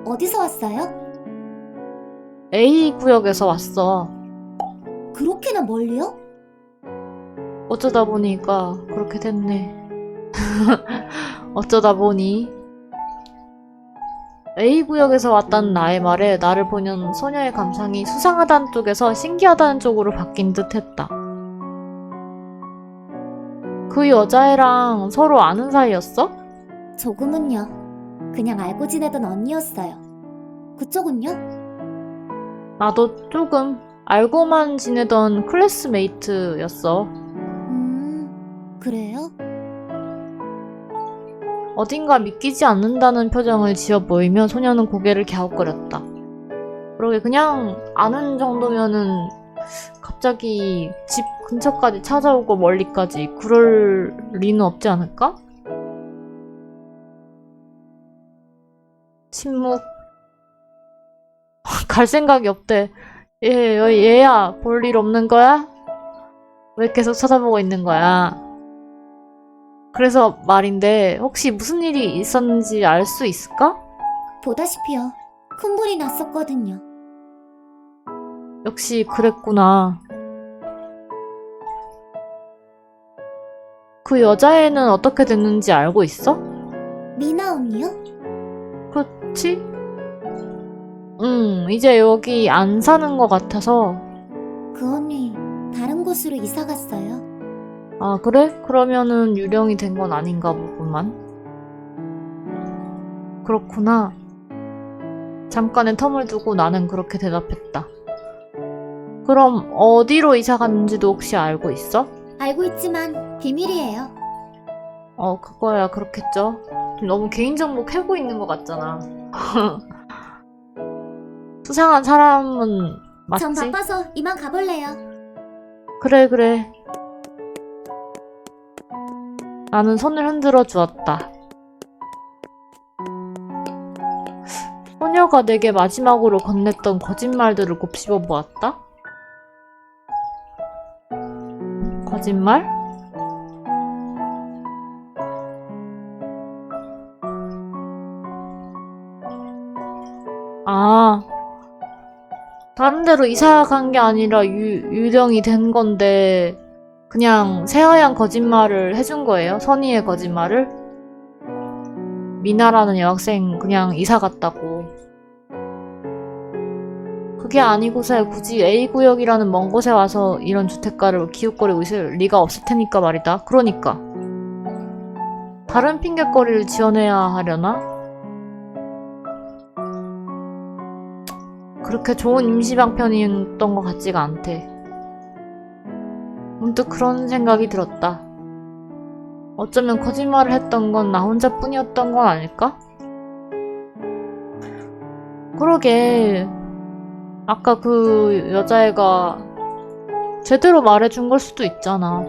Speaker 2: 어디서 왔어요?
Speaker 1: A 구역에서 왔어.
Speaker 2: 그렇게나 멀리요?
Speaker 1: 어쩌다 보니까 그렇게 됐네. 어쩌다 보니. A 구역에서 왔다는 나의 말에 나를 보는 소녀의 감상이 수상하다는 쪽에서 신기하다는 쪽으로 바뀐 듯 했다. 그 여자애랑 서로 아는 사이였어?
Speaker 2: 조금은요. 그냥 알고 지내던 언니였어요. 그쪽은요?
Speaker 1: 나도 조금 알고만 지내던 클래스메이트였어.
Speaker 2: 그래요?
Speaker 1: 어딘가 믿기지 않는다는 표정을 지어 보이며 소녀는 고개를 갸웃거렸다. 그러게 그냥 아는 정도면은 갑자기 집 근처까지 찾아오고 멀리까지 그럴 리는 없지 않을까? 침묵. 갈 생각이 없대. 얘야, 볼 일 없는 거야? 왜 계속 쳐다보고 있는 거야? 그래서 말인데, 혹시 무슨 일이 있었는지 알 수 있을까?
Speaker 2: 보다시피요. 큰 불이 났었거든요.
Speaker 1: 역시 그랬구나. 그 여자애는 어떻게 됐는지 알고 있어?
Speaker 2: 미나 언니요?
Speaker 1: 그렇지? 이제 여기 안 사는 것 같아서.
Speaker 2: 그 언니 다른 곳으로 이사 갔어요.
Speaker 1: 아, 그래? 그러면은 유령이 된 건 아닌가 보구만. 그렇구나. 잠깐의 텀을 두고 나는 그렇게 대답했다. 그럼 어디로 이사 갔는지도 혹시 알고 있어?
Speaker 2: 알고 있지만 비밀이에요.
Speaker 1: 그거야 그렇겠죠. 좀 너무 개인정보 캐고 있는 것 같잖아. 수상한 사람은 맞지?
Speaker 2: 전 바빠서 이만 가볼래요.
Speaker 1: 그래. 나는 손을 흔들어 주었다. 소녀가 내게 마지막으로 건넸던 거짓말들을 곱씹어 보았다. 거짓말? 아, 다른 데로 이사 간 게 아니라 유령이 된 건데 그냥 새하얀 거짓말을 해준 거예요? 선의의 거짓말을? 미나라는 여학생 그냥 이사 갔다고. 그게 아니고서 굳이 A구역이라는 먼 곳에 와서 이런 주택가를 기웃거리고 있을 리가 없을 테니까 말이다. 그러니까. 다른 핑곗거리를 지어내야 하려나? 그렇게 좋은 임시방편이었던 것 같지가 않대. 문득 그런 생각이 들었다. 어쩌면 거짓말을 했던 건 나 혼자뿐이었던 건 아닐까? 그러게 아까 그 여자애가 제대로 말해준 걸 수도 있잖아.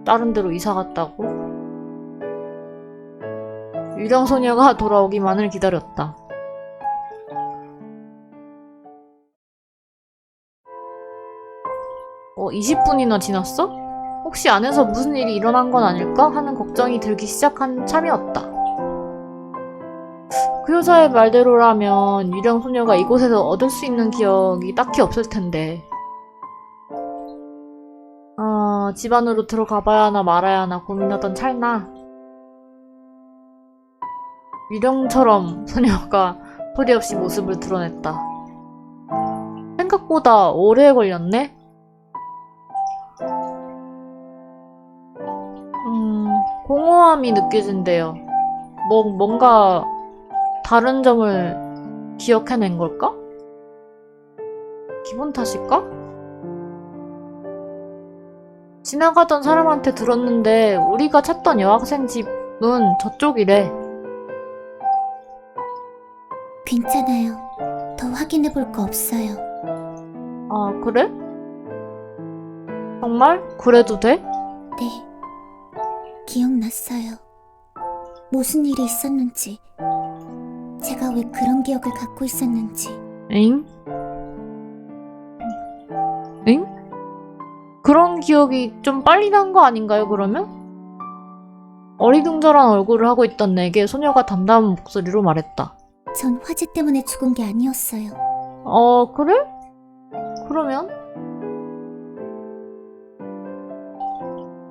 Speaker 1: 다른 데로 이사 갔다고. 유령소녀가 돌아오기만을 기다렸다. 20분이나 지났어? 혹시 안에서 무슨 일이 일어난 건 아닐까? 하는 걱정이 들기 시작한 참이었다. 그 여자의 말대로라면 유령 소녀가 이곳에서 얻을 수 있는 기억이 딱히 없을 텐데. 집 안으로 들어가봐야 하나 말아야 하나 고민하던 찰나 유령처럼 소녀가 소리 없이 모습을 드러냈다. 생각보다 오래 걸렸네? 공허함이 느껴진대요. 뭔가 다른 점을 기억해낸 걸까? 기분 탓일까? 지나가던 사람한테 들었는데 우리가 찾던 여학생 집은 저쪽이래.
Speaker 2: 괜찮아요. 더 확인해 볼 거 없어요.
Speaker 1: 아, 그래? 정말? 그래도 돼?
Speaker 2: 네. 기억났어요. 무슨 일이 있었는지, 제가 왜 그런 기억을 갖고 있었는지.
Speaker 1: 엥? 엥? 그런 기억이 좀 빨리 난 거 아닌가요, 그러면? 어리둥절한 얼굴을 하고 있던 내게 소녀가 담담한 목소리로 말했다.
Speaker 2: 전 화재 때문에 죽은 게 아니었어요.
Speaker 1: 그래? 그러면?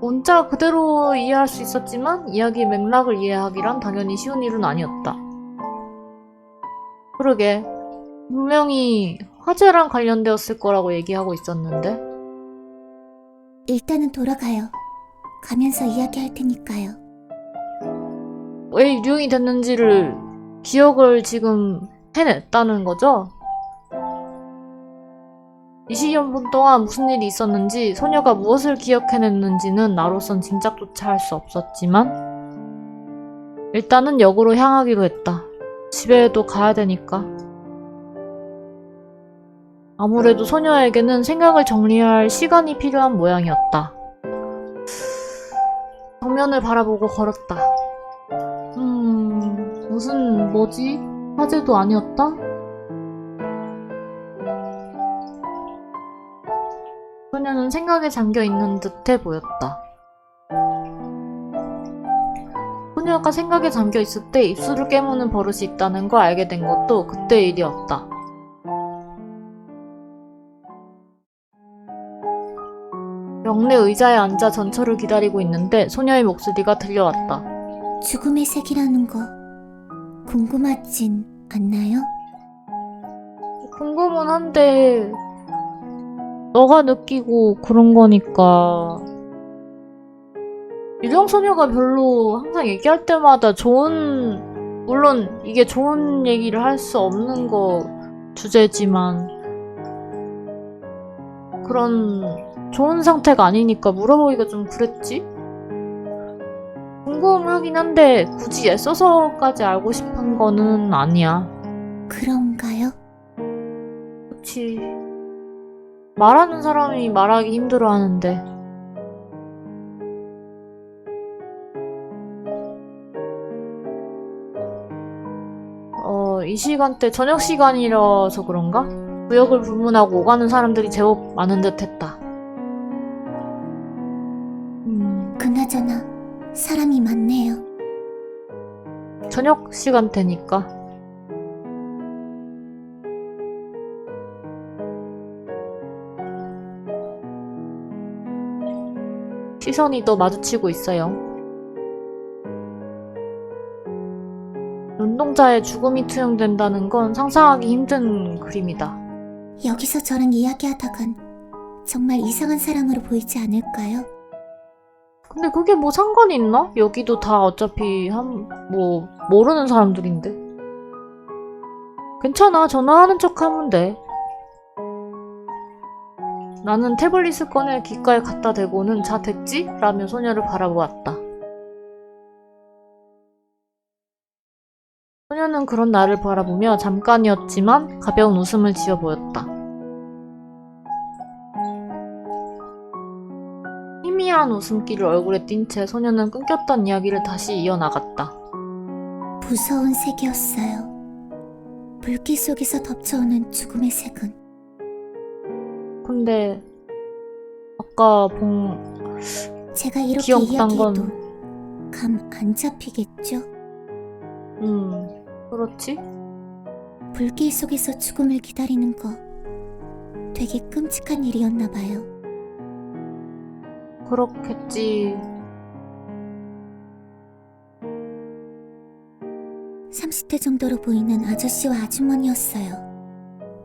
Speaker 1: 문자 그대로 이해할 수 있었지만 이야기 맥락을 이해하기란 당연히 쉬운 일은 아니었다. 그러게, 분명히 화재랑 관련되었을 거라고 얘기하고 있었는데.
Speaker 2: 일단은 돌아가요. 가면서 이야기할 테니까요.
Speaker 1: 왜 유령이 됐는지를 기억을 지금 해냈다는 거죠? 20년 동안 무슨 일이 있었는지, 소녀가 무엇을 기억해냈는지는 나로선 짐작조차 할 수 없었지만 일단은 역으로 향하기로 했다. 집에도 가야 되니까. 아무래도 소녀에게는 생각을 정리할 시간이 필요한 모양이었다. 정면을 바라보고 걸었다. 뭐지? 화재도 아니었다? 소녀는 생각에 잠겨있는 듯해 보였다. 소녀가 생각에 잠겨있을 때 입술을 깨무는 버릇이 있다는 걸 알게 된 것도 그때의 일이었다. 영내 의자에 앉아 전철을 기다리고 있는데 소녀의 목소리가 들려왔다.
Speaker 2: 죽음의 색이라는 거 궁금하진 않나요?
Speaker 1: 궁금은 한데 너가 느끼고 그런 거니까. 유령소녀가 별로 항상 얘기할 때마다 물론 이게 좋은 얘기를 할 수 없는 거 주제지만 그런 좋은 상태가 아니니까 물어보기가 좀 그랬지? 궁금하긴 한데 굳이 애써서까지 알고 싶은 거는 아니야.
Speaker 2: 그런가요?
Speaker 1: 그치. 말하는 사람이 말하기 힘들어하는데. 이 시간대 저녁 시간이라서 그런가? 구역을 불문하고 오가는 사람들이 제법 많은 듯 했다.
Speaker 2: 그나저나 사람이 많네요.
Speaker 1: 저녁 시간대니까. 시선이 또 마주치고 있어요. 눈동자에 죽음이 투영된다는 건 상상하기 힘든 그림이다.
Speaker 2: 여기서 저랑 이야기하다간 정말 이상한 사람으로 보이지 않을까요?
Speaker 1: 근데 그게 뭐 상관이 있나? 여기도 다 어차피 모르는 사람들인데. 괜찮아, 전화하는 척 하면 돼. 나는 태블릿을 꺼내 귓가에 갖다 대고는 자 됐지? 라며 소녀를 바라보았다. 소녀는 그런 나를 바라보며 잠깐이었지만 가벼운 웃음을 지어 보였다. 희미한 웃음기를 얼굴에 띈 채 소녀는 끊겼던 이야기를 다시 이어나갔다.
Speaker 2: 무서운 색이었어요. 불길 속에서 덮쳐오는 죽음의 색은.
Speaker 1: 근데 아까
Speaker 2: 제가 이렇게
Speaker 1: 기억난
Speaker 2: 이야기해도
Speaker 1: 건
Speaker 2: 감 안 잡히겠죠?
Speaker 1: 그렇지?
Speaker 2: 불길 속에서 죽음을 기다리는 거 되게 끔찍한 일이었나 봐요.
Speaker 1: 그렇겠지.
Speaker 2: 30대 정도로 보이는 아저씨와 아주머니였어요.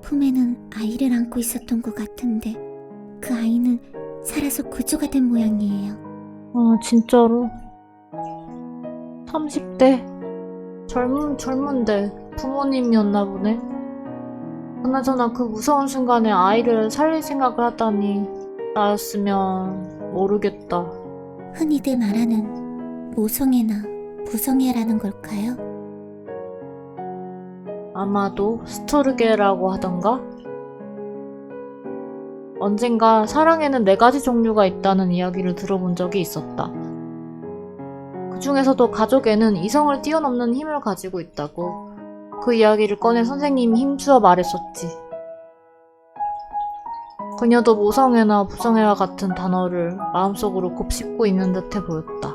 Speaker 2: 품에는 아이를 안고 있었던 것 같은데 그 아이는 살아서 구조가 된 모양이에요.
Speaker 1: 진짜로? 30대? 젊은데 부모님이었나 보네. 그나저나 그 무서운 순간에 아이를 살릴 생각을 하다니 나였으면 모르겠다.
Speaker 2: 흔히들 말하는 모성애나 부성애라는 걸까요?
Speaker 1: 아마도 스토르게라고 하던가? 언젠가 사랑에는 4가지 종류가 있다는 이야기를 들어본 적이 있었다. 그 중에서도 가족에는 이성을 뛰어넘는 힘을 가지고 있다고. 그 이야기를 꺼내 선생님이 힘주어 말했었지. 그녀도 모성애나 부성애와 같은 단어를 마음속으로 곱씹고 있는 듯해 보였다.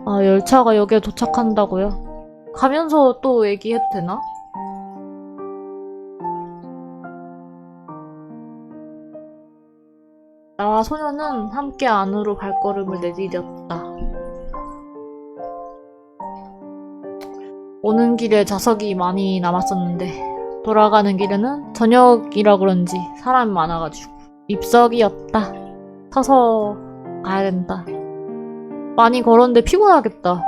Speaker 1: 아, 열차가 여기에 도착한다고요? 가면서 또 얘기해도 되나? 나와 소녀는 함께 안으로 발걸음을 내디뎠다. 오는 길에 좌석이 많이 남았었는데 돌아가는 길에는 저녁이라 그런지 사람이 많아가지고 입석이었다. 서서 가야 된다. 많이 걸었는데 피곤하겠다.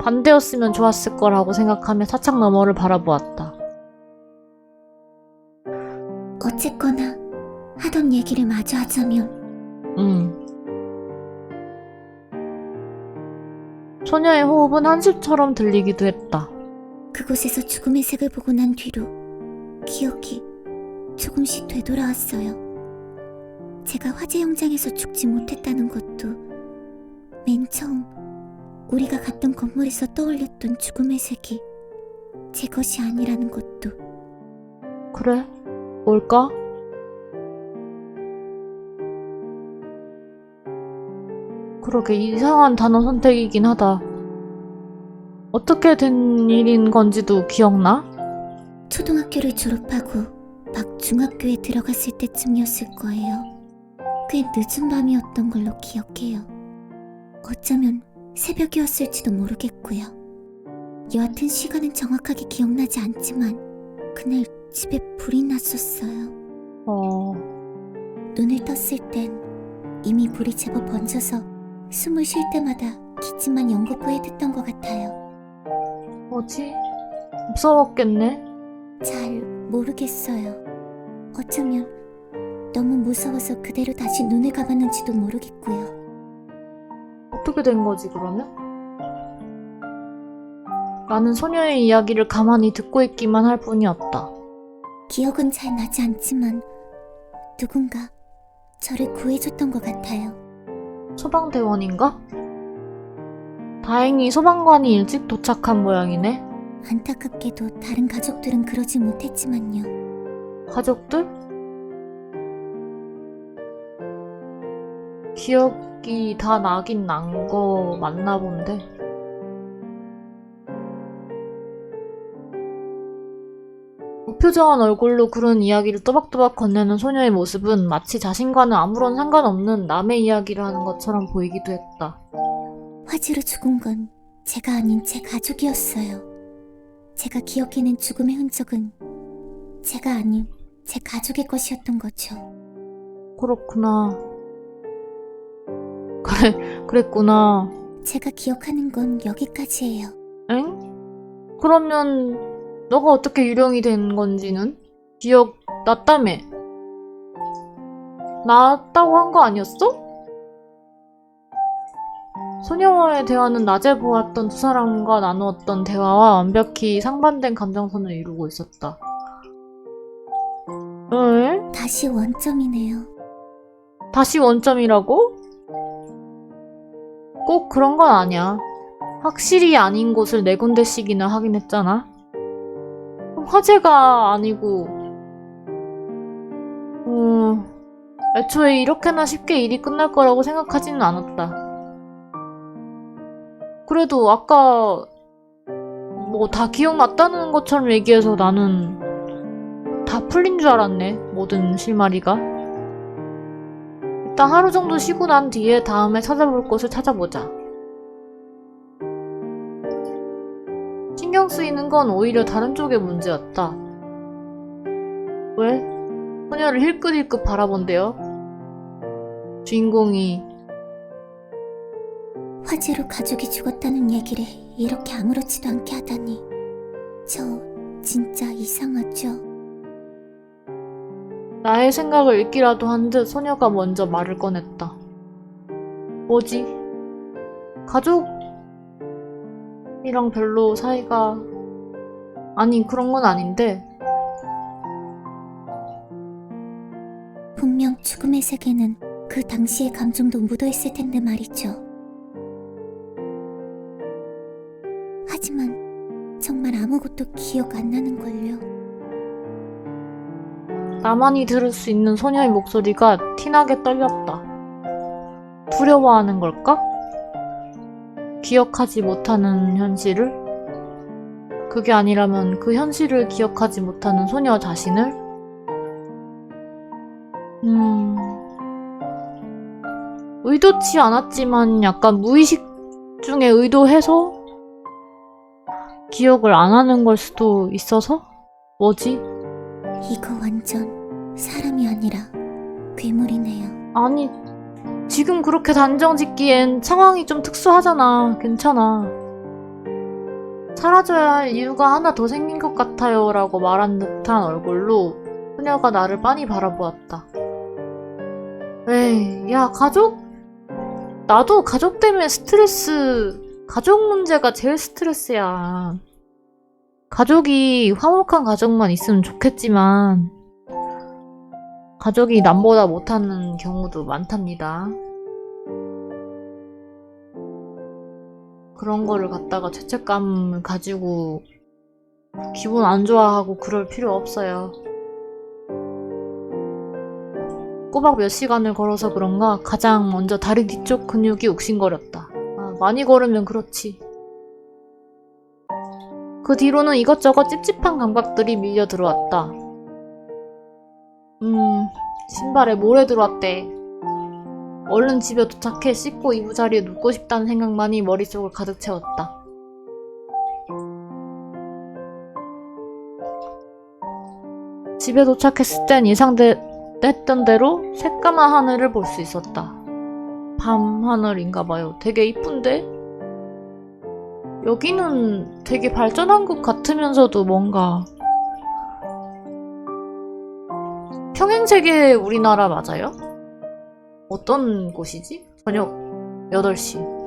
Speaker 1: 반대였으면 좋았을 거라고 생각하며 차창 너머를 바라보았다.
Speaker 2: 어쨌거나 하던 얘기를 마저 하자면
Speaker 1: 소녀의 호흡은 한숨처럼 들리기도 했다.
Speaker 2: 그곳에서 죽음의 색을 보고 난 뒤로 기억이 조금씩 되돌아왔어요. 제가 화재 현장에서 죽지 못했다는 것도 맨 처음 우리가 갔던 건물에서 떠올렸던 죽음의 색이 제 것이 아니라는 것도.
Speaker 1: 그래? 뭘까? 그러게 이상한 단어 선택이긴 하다. 어떻게 된 일인 건지도 기억나?
Speaker 2: 초등학교를 졸업하고 막 중학교에 들어갔을 때쯤이었을 거예요. 꽤 늦은 밤이었던 걸로 기억해요. 어쩌면 새벽이었을지도 모르겠고요. 여하튼 시간은 정확하게 기억나지 않지만 그날 집에 불이 났었어요. 눈을 떴을 땐 이미 불이 제법 번져서 숨을 쉴 때마다 기침만 연거푸해 듣던 것 같아요.
Speaker 1: 뭐지? 무서웠겠네?
Speaker 2: 잘 모르겠어요. 어쩌면 너무 무서워서 그대로 다시 눈을 감았는지도 모르겠고요.
Speaker 1: 어떻게 된 거지 그러면? 나는 소녀의 이야기를 가만히 듣고 있기만 할 뿐이었다.
Speaker 2: 기억은 잘 나지 않지만 누군가 저를 구해줬던 것 같아요.
Speaker 1: 소방대원인가? 다행히 소방관이 일찍 도착한 모양이네.
Speaker 2: 안타깝게도 다른 가족들은 그러지 못했지만요.
Speaker 1: 가족들? 기억이 다 나긴 난 거 맞나 본데. 무표정한 얼굴로 그런 이야기를 또박또박 건네는 소녀의 모습은 마치 자신과는 아무런 상관없는 남의 이야기를 하는 것처럼 보이기도 했다.
Speaker 2: 화재로 죽은 건 제가 아닌 제 가족이었어요. 제가 기억해낸 죽음의 흔적은 제가 아닌 제 가족의 것이었던 거죠.
Speaker 1: 그렇구나. 그랬구나.
Speaker 2: 제가 기억하는 건 여기까지예요.
Speaker 1: 엥? 그러면 너가 어떻게 유령이 된 건지는? 기억 났다며? 났다고 한 거 아니었어? 소녀와의 대화는 낮에 보았던 두 사람과 나누었던 대화와 완벽히 상반된 감정선을 이루고 있었다. 에?
Speaker 2: 다시 원점이네요.
Speaker 1: 다시 원점이라고? 꼭 그런 건 아니야. 확실히 아닌 곳을 4군데씩이나 하긴 했잖아. 화재가 아니고 애초에 이렇게나 쉽게 일이 끝날 거라고 생각하지는 않았다. 그래도 아까 뭐 다 기억났다는 것처럼 얘기해서 나는 다 풀린 줄 알았네. 모든 실마리가. 일단 하루 정도 쉬고 난 뒤에 다음에 찾아볼 곳을 찾아보자. 신경 쓰이는 건 오히려 다른 쪽의 문제였다. 왜? 소녀를 힐끗힐끗 바라본대요. 주인공이
Speaker 2: 화재로 가족이 죽었다는 얘기를 이렇게 아무렇지도 않게 하다니 저 진짜 이상하죠?
Speaker 1: 나의 생각을 읽기라도 한 듯 소녀가 먼저 말을 꺼냈다. 뭐지? 가족이랑 별로 사이가 아니 그런 건 아닌데
Speaker 2: 분명 죽음의 세계는 그 당시의 감정도 묻어있을 텐데 말이죠. 하지만 정말 아무것도 기억 안 나는걸요.
Speaker 1: 나만이 들을 수 있는 소녀의 목소리가 티나게 떨렸다. 두려워하는 걸까? 기억하지 못하는 현실을? 그게 아니라면 그 현실을 기억하지 못하는 소녀 자신을? 의도치 않았지만 약간 무의식 중에 의도해서 기억을 안 하는 걸 수도 있어서? 뭐지?
Speaker 2: 이거 완전 사람이 아니라 괴물이네요.
Speaker 1: 아니, 지금 그렇게 단정 짓기엔 상황이 좀 특수하잖아. 괜찮아. 사라져야 할 이유가 하나 더 생긴 것 같아요. 라고 말한 듯한 얼굴로 소녀가 나를 빤히 바라보았다. 에이, 야, 가족? 나도 가족 때문에 가족 문제가 제일 스트레스야. 가족이 화목한 가족만 있으면 좋겠지만, 가족이 남보다 못하는 경우도 많답니다. 그런 거를 갖다가 죄책감을 가지고 기분 안 좋아하고 그럴 필요 없어요. 꼬박 몇 시간을 걸어서 그런가 가장 먼저 다리 뒤쪽 근육이 욱신거렸다. 아, 많이 걸으면 그렇지. 그 뒤로는 이것저것 찝찝한 감각들이 밀려 들어왔다. 신발에 모래 들어왔대. 얼른 집에 도착해 씻고 이부자리에 눕고 싶다는 생각만이 머릿속을 가득 채웠다. 집에 도착했을 땐 예상했던 대로 새까만 하늘을 볼 수 있었다. 밤 하늘인가봐요. 되게 이쁜데? 여기는 되게 발전한 것 같으면서도 뭔가 평행세계 우리나라 맞아요? 어떤 곳이지? 저녁 8시.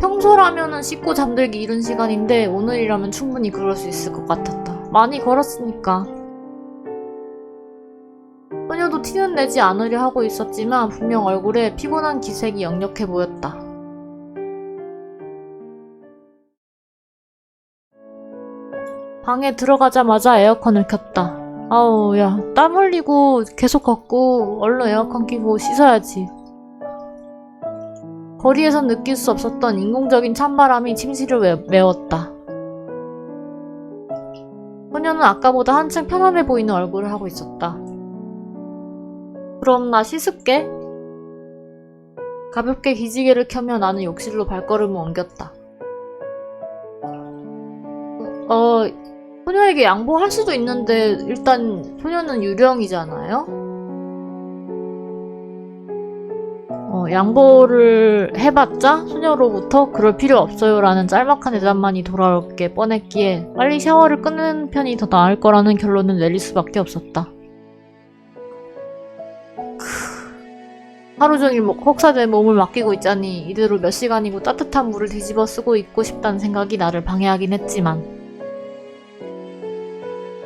Speaker 1: 평소라면은 씻고 잠들기 이른 시간인데 오늘이라면 충분히 그럴 수 있을 것 같았다. 많이 걸었으니까. 소녀도 티는 내지 않으려 하고 있었지만 분명 얼굴에 피곤한 기색이 역력해 보였다. 방에 들어가자마자 에어컨을 켰다. 아우, 야, 땀 흘리고 계속 걷고 얼른 에어컨 켜고 씻어야지. 거리에선 느낄 수 없었던 인공적인 찬바람이 침실을 메웠다. 소녀는 아까보다 한층 편안해 보이는 얼굴을 하고 있었다. 그럼 나 씻을게. 가볍게 기지개를 켜며 나는 욕실로 발걸음을 옮겼다. 소녀에게 양보할 수도 있는데 일단 소녀는 유령이잖아요? 양보를 해봤자 소녀로부터 그럴 필요 없어요 라는 짤막한 대답만이 돌아올 게 뻔했기에 빨리 샤워를 끊는 편이 더 나을 거라는 결론을 내릴 수밖에 없었다. 하루 종일 혹사된 몸을 맡기고 있자니 이대로 몇 시간이고 따뜻한 물을 뒤집어 쓰고 있고 싶다는 생각이 나를 방해하긴 했지만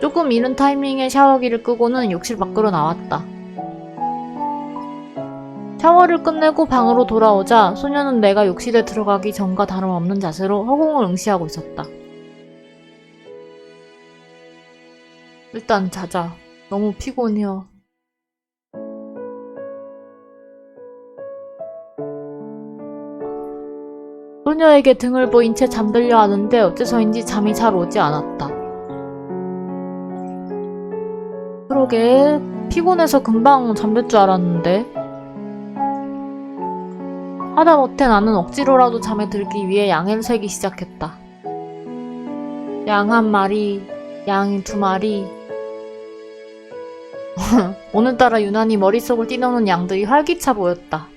Speaker 1: 조금 이른 타이밍에 샤워기를 끄고는 욕실 밖으로 나왔다. 샤워를 끝내고 방으로 돌아오자 소녀는 내가 욕실에 들어가기 전과 다름없는 자세로 허공을 응시하고 있었다. 일단 자자. 너무 피곤해요. 소녀에게 등을 보인 채 잠들려 하는데 어째서인지 잠이 잘 오지 않았다. 그러게 피곤해서 금방 잠들 줄 알았는데 하다못해 나는 억지로라도 잠에 들기 위해 양을 세기 시작했다. 양 1마리, 양 2마리. 오늘따라 유난히 머릿속을 뛰노는 양들이 활기차 보였다.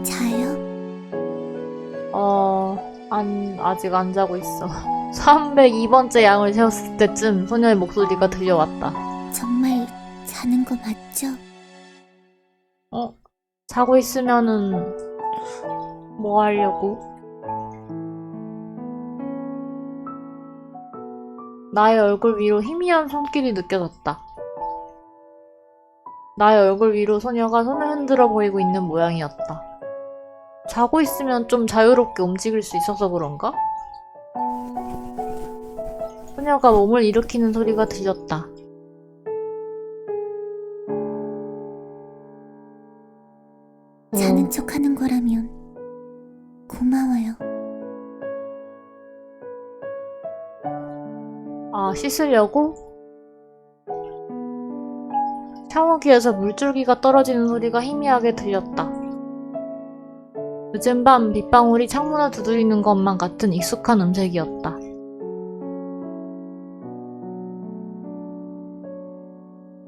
Speaker 2: 자요?
Speaker 1: 아직 안 자고 있어. 302번째 양을 세웠을 때쯤 소녀의 목소리가 들려왔다.
Speaker 2: 정말 자는 거 맞죠?
Speaker 1: 자고 있으면은 뭐 하려고? 나의 얼굴 위로 희미한 손길이 느껴졌다. 나의 얼굴 위로 소녀가 손을 흔들어 보이고 있는 모양이었다. 자고 있으면 좀 자유롭게 움직일 수 있어서 그런가? 소녀가 몸을 일으키는 소리가 들렸다.
Speaker 2: 자는 척 하는 거라면 고마워요.
Speaker 1: 아, 씻으려고? 샤워기에서 물줄기가 떨어지는 소리가 희미하게 들렸다. 늦은 밤 빗방울이 창문을 두드리는 것만 같은 익숙한 음색이었다.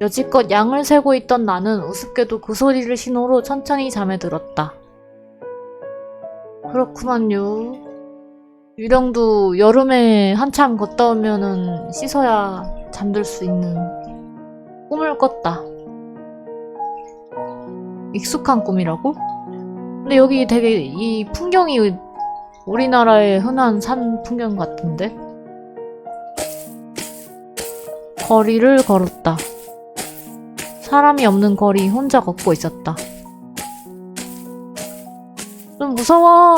Speaker 1: 여지껏 양을 세고 있던 나는 우습게도 그 소리를 신호로 천천히 잠에 들었다. 그렇구만요. 유령도 여름에 한참 걷다 오면은 씻어야 잠들 수 있는 꿈을 꿨다. 익숙한 꿈이라고? 근데 여기 되게 이 풍경이 우리나라의 흔한 산 풍경 같은데? 거리를 걸었다. 사람이 없는 거리 혼자 걷고 있었다. 좀 무서워.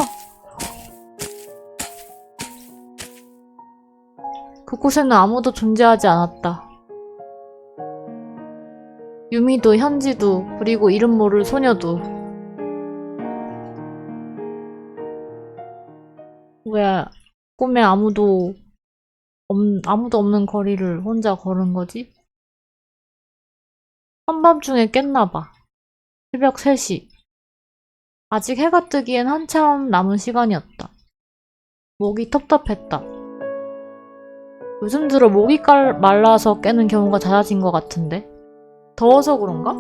Speaker 1: 그곳에는 아무도 존재하지 않았다. 유미도 현지도 그리고 이름 모를 소녀도. 왜 꿈에 아무도 없는 거리를 혼자 걸은 거지? 한밤중에 깼나봐. 새벽 3시. 아직 해가 뜨기엔 한참 남은 시간이었다. 목이 텁텁했다. 요즘 들어 목이 말라서 깨는 경우가 잦아진 것 같은데? 더워서 그런가?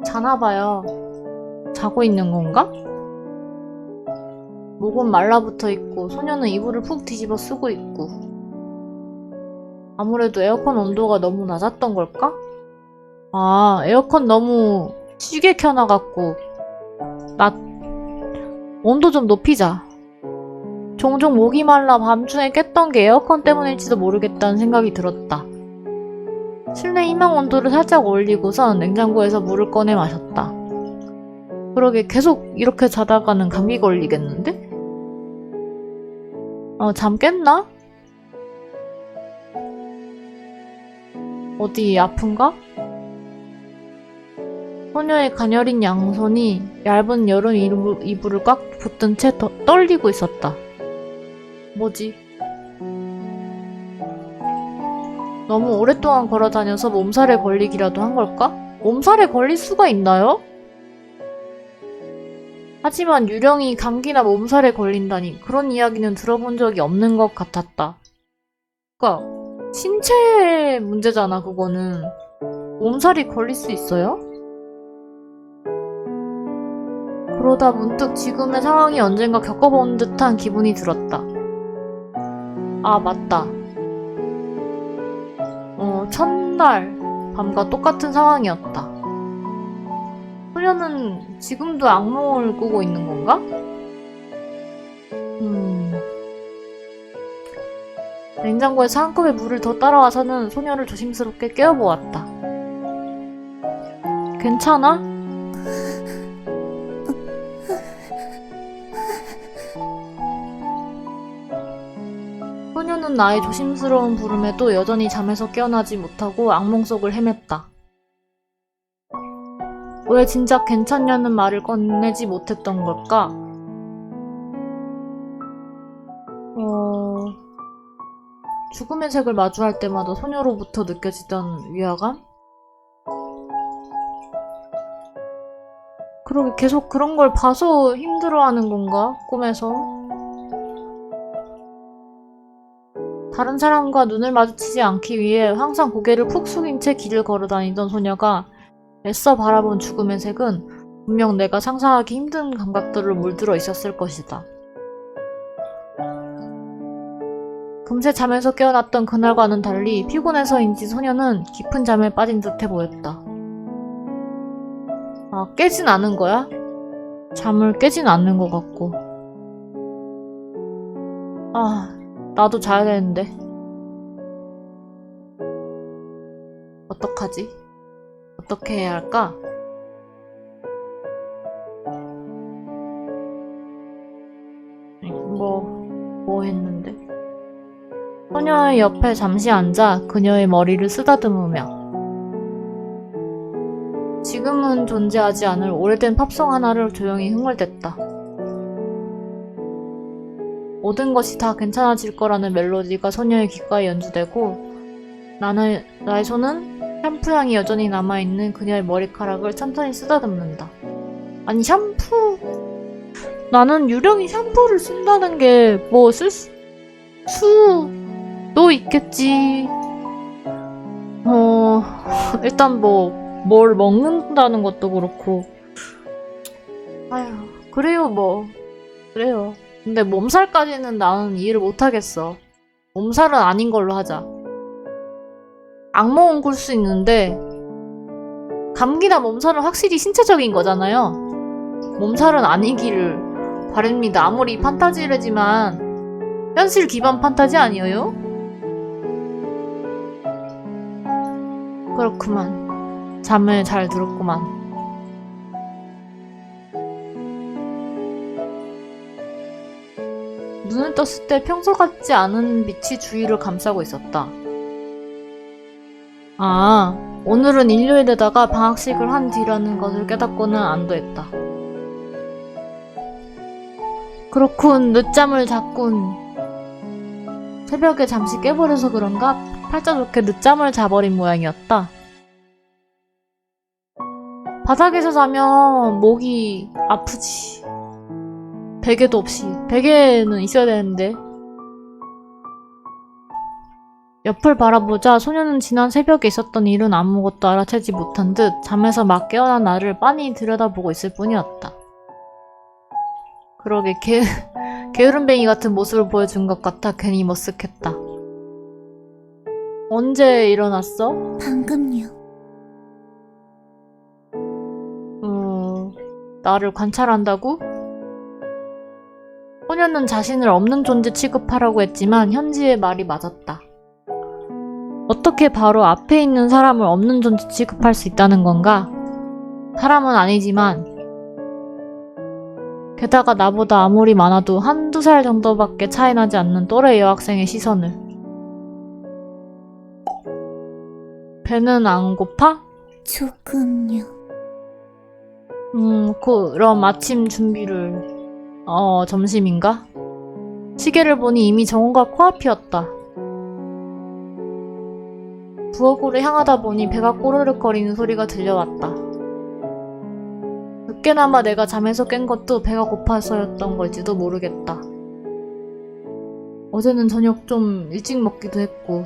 Speaker 1: 자나봐요. 자고 있는 건가? 목은 말라붙어 있고 소녀는 이불을 푹 뒤집어 쓰고 있고. 아무래도 에어컨 온도가 너무 낮았던 걸까? 아, 에어컨 너무 시게 켜놔갖고 온도 좀 높이자. 종종 목이 말라 밤중에 깼던 게 에어컨 때문일지도 모르겠다는 생각이 들었다. 실내 희망 온도를 살짝 올리고선 냉장고에서 물을 꺼내 마셨다. 그러게 계속 이렇게 자다가는 감기 걸리겠는데? 잠 깼나? 어디 아픈가? 소녀의 가녀린 양손이 얇은 여름 이불을 꽉 붙든 채 떨리고 있었다. 뭐지? 너무 오랫동안 걸어다녀서 몸살에 걸리기라도 한 걸까? 몸살에 걸릴 수가 있나요? 하지만 유령이 감기나 몸살에 걸린다니 그런 이야기는 들어본 적이 없는 것 같았다. 그니까 신체 문제잖아, 그거는. 몸살이 걸릴 수 있어요? 그러다 문득 지금의 상황이 언젠가 겪어본 듯한 기분이 들었다. 아, 맞다. 첫날 밤과 똑같은 상황이었다. 소녀는 지금도 악몽을 꾸고 있는 건가? 냉장고에서 한 컵의 물을 더 따라와서는 소녀를 조심스럽게 깨워보았다. 괜찮아? 소녀는 나의 조심스러운 부름에도 여전히 잠에서 깨어나지 못하고 악몽 속을 헤맸다. 왜 진작 괜찮냐는 말을 꺼내지 못했던 걸까? 죽음의 색을 마주할 때마다 소녀로부터 느껴지던 위화감? 그러게 계속 그런 걸 봐서 힘들어하는 건가? 꿈에서? 다른 사람과 눈을 마주치지 않기 위해 항상 고개를 푹 숙인 채 길을 걸어다니던 소녀가 애써 바라본 죽음의 색은 분명 내가 상상하기 힘든 감각들을 물들어 있었을 것이다. 금세 잠에서 깨어났던 그날과는 달리 피곤해서인지 소녀는 깊은 잠에 빠진 듯해 보였다. 아, 깨진 않은 거야? 잠을 깨진 않는 것 같고. 아, 나도 자야 되는데. 어떡하지? 어떻게 해야 할까? 뭐 했는데? 소녀의 옆에 잠시 앉아 그녀의 머리를 쓰다듬으며 지금은 존재하지 않을 오래된 팝송 하나를 조용히 흥얼댔다. 모든 것이 다 괜찮아질 거라는 멜로디가 소녀의 귓가에 연주되고 나의 손은 샴푸 향이 여전히 남아있는 그녀의 머리카락을 천천히 쓰다듬는다. 아니 샴푸... 나는 유령이 샴푸를 쓴다는 게 뭐 수도 있겠지. 일단 뭘 먹는다는 것도 그렇고. 아휴, 그래요. 근데 몸살까지는 나는 이해를 못하겠어. 몸살은 아닌 걸로 하자. 악몽은 꿀 수 있는데 감기나 몸살은 확실히 신체적인 거잖아요. 몸살은 아니기를 바랍니다. 아무리 판타지래지만 현실 기반 판타지 아니에요? 그렇구만. 잠을 잘 들었구만. 눈을 떴을 때 평소 같지 않은 빛이 주위를 감싸고 있었다. 아, 오늘은 일요일에다가 방학식을 한 뒤라는 것을 깨닫고는 안도했다. 그렇군, 늦잠을 잤군. 새벽에 잠시 깨버려서 그런가 팔자 좋게 늦잠을 자버린 모양이었다. 바닥에서 자면 목이 아프지. 베개도 없이. 베개는 있어야 되는데. 옆을 바라보자 소녀는 지난 새벽에 있었던 일은 아무것도 알아채지 못한 듯 잠에서 막 깨어난 나를 빤히 들여다보고 있을 뿐이었다. 그러게 게으름뱅이 같은 모습을 보여준 것 같아 괜히 머쓱했다. 언제 일어났어?
Speaker 2: 방금요.
Speaker 1: 나를 관찰한다고? 소녀는 자신을 없는 존재 취급하라고 했지만 현지의 말이 맞았다. 어떻게 바로 앞에 있는 사람을 없는 존재 취급할 수 있다는 건가? 사람은 아니지만 게다가 나보다 아무리 많아도 한두 살 정도밖에 차이 나지 않는 또래 여학생의 시선을. 배는 안 고파?
Speaker 2: 조금요.
Speaker 1: 그럼 아침 준비를... 점심인가? 시계를 보니 이미 정오가 코앞이었다. 부엌으로 향하다 보니 배가 꼬르륵거리는 소리가 들려왔다. 늦게나마 내가 잠에서 깬 것도 배가 고파서였던 걸지도 모르겠다. 어제는 저녁 좀 일찍 먹기도 했고.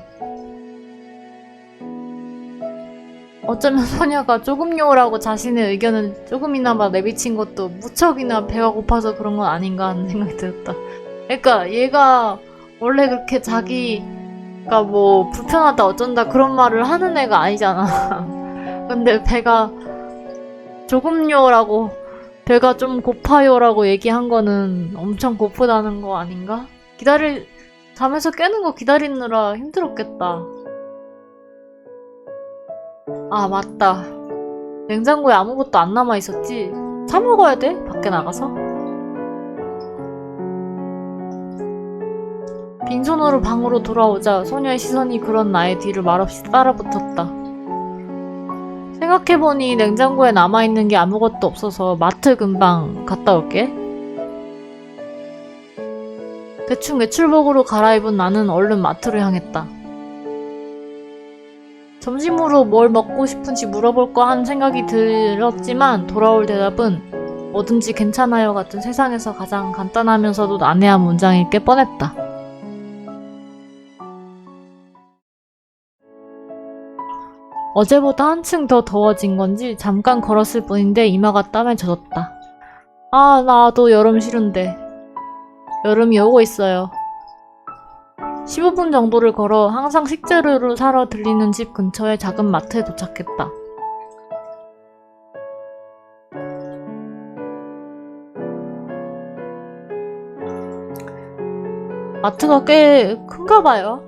Speaker 1: 어쩌면 소녀가 조금요라고 자신의 의견을 조금이나마 내비친 것도 무척이나 배가 고파서 그런 건 아닌가 하는 생각이 들었다. 그러니까 얘가 원래 그렇게 자기가 뭐 불편하다 어쩐다 그런 말을 하는 애가 아니잖아. 근데 배가 조금요라고 배가 좀 고파요라고 얘기한 거는 엄청 고프다는 거 아닌가? 잠에서 깨는 거 기다리느라 힘들었겠다. 아, 맞다. 냉장고에 아무것도 안 남아있었지? 사 먹어야 돼? 밖에 나가서? 빈손으로 방으로 돌아오자 소녀의 시선이 그런 나의 뒤를 말없이 따라붙었다. 생각해보니 냉장고에 남아있는 게 아무것도 없어서 마트 금방 갔다 올게. 대충 외출복으로 갈아입은 나는 얼른 마트로 향했다. 점심으로 뭘 먹고 싶은지 물어볼까 하는 생각이 들었지만 돌아올 대답은 뭐든지 괜찮아요 같은 세상에서 가장 간단하면서도 난해한 문장일 게 뻔했다. 어제보다 한층 더 더워진 건지 잠깐 걸었을 뿐인데 이마가 땀에 젖었다. 아, 나도 여름 싫은데. 여름이 오고 있어요. 15분 정도를 걸어 항상 식재료를 사러 들리는 집 근처의 작은 마트에 도착했다. 마트가 꽤 큰가 봐요.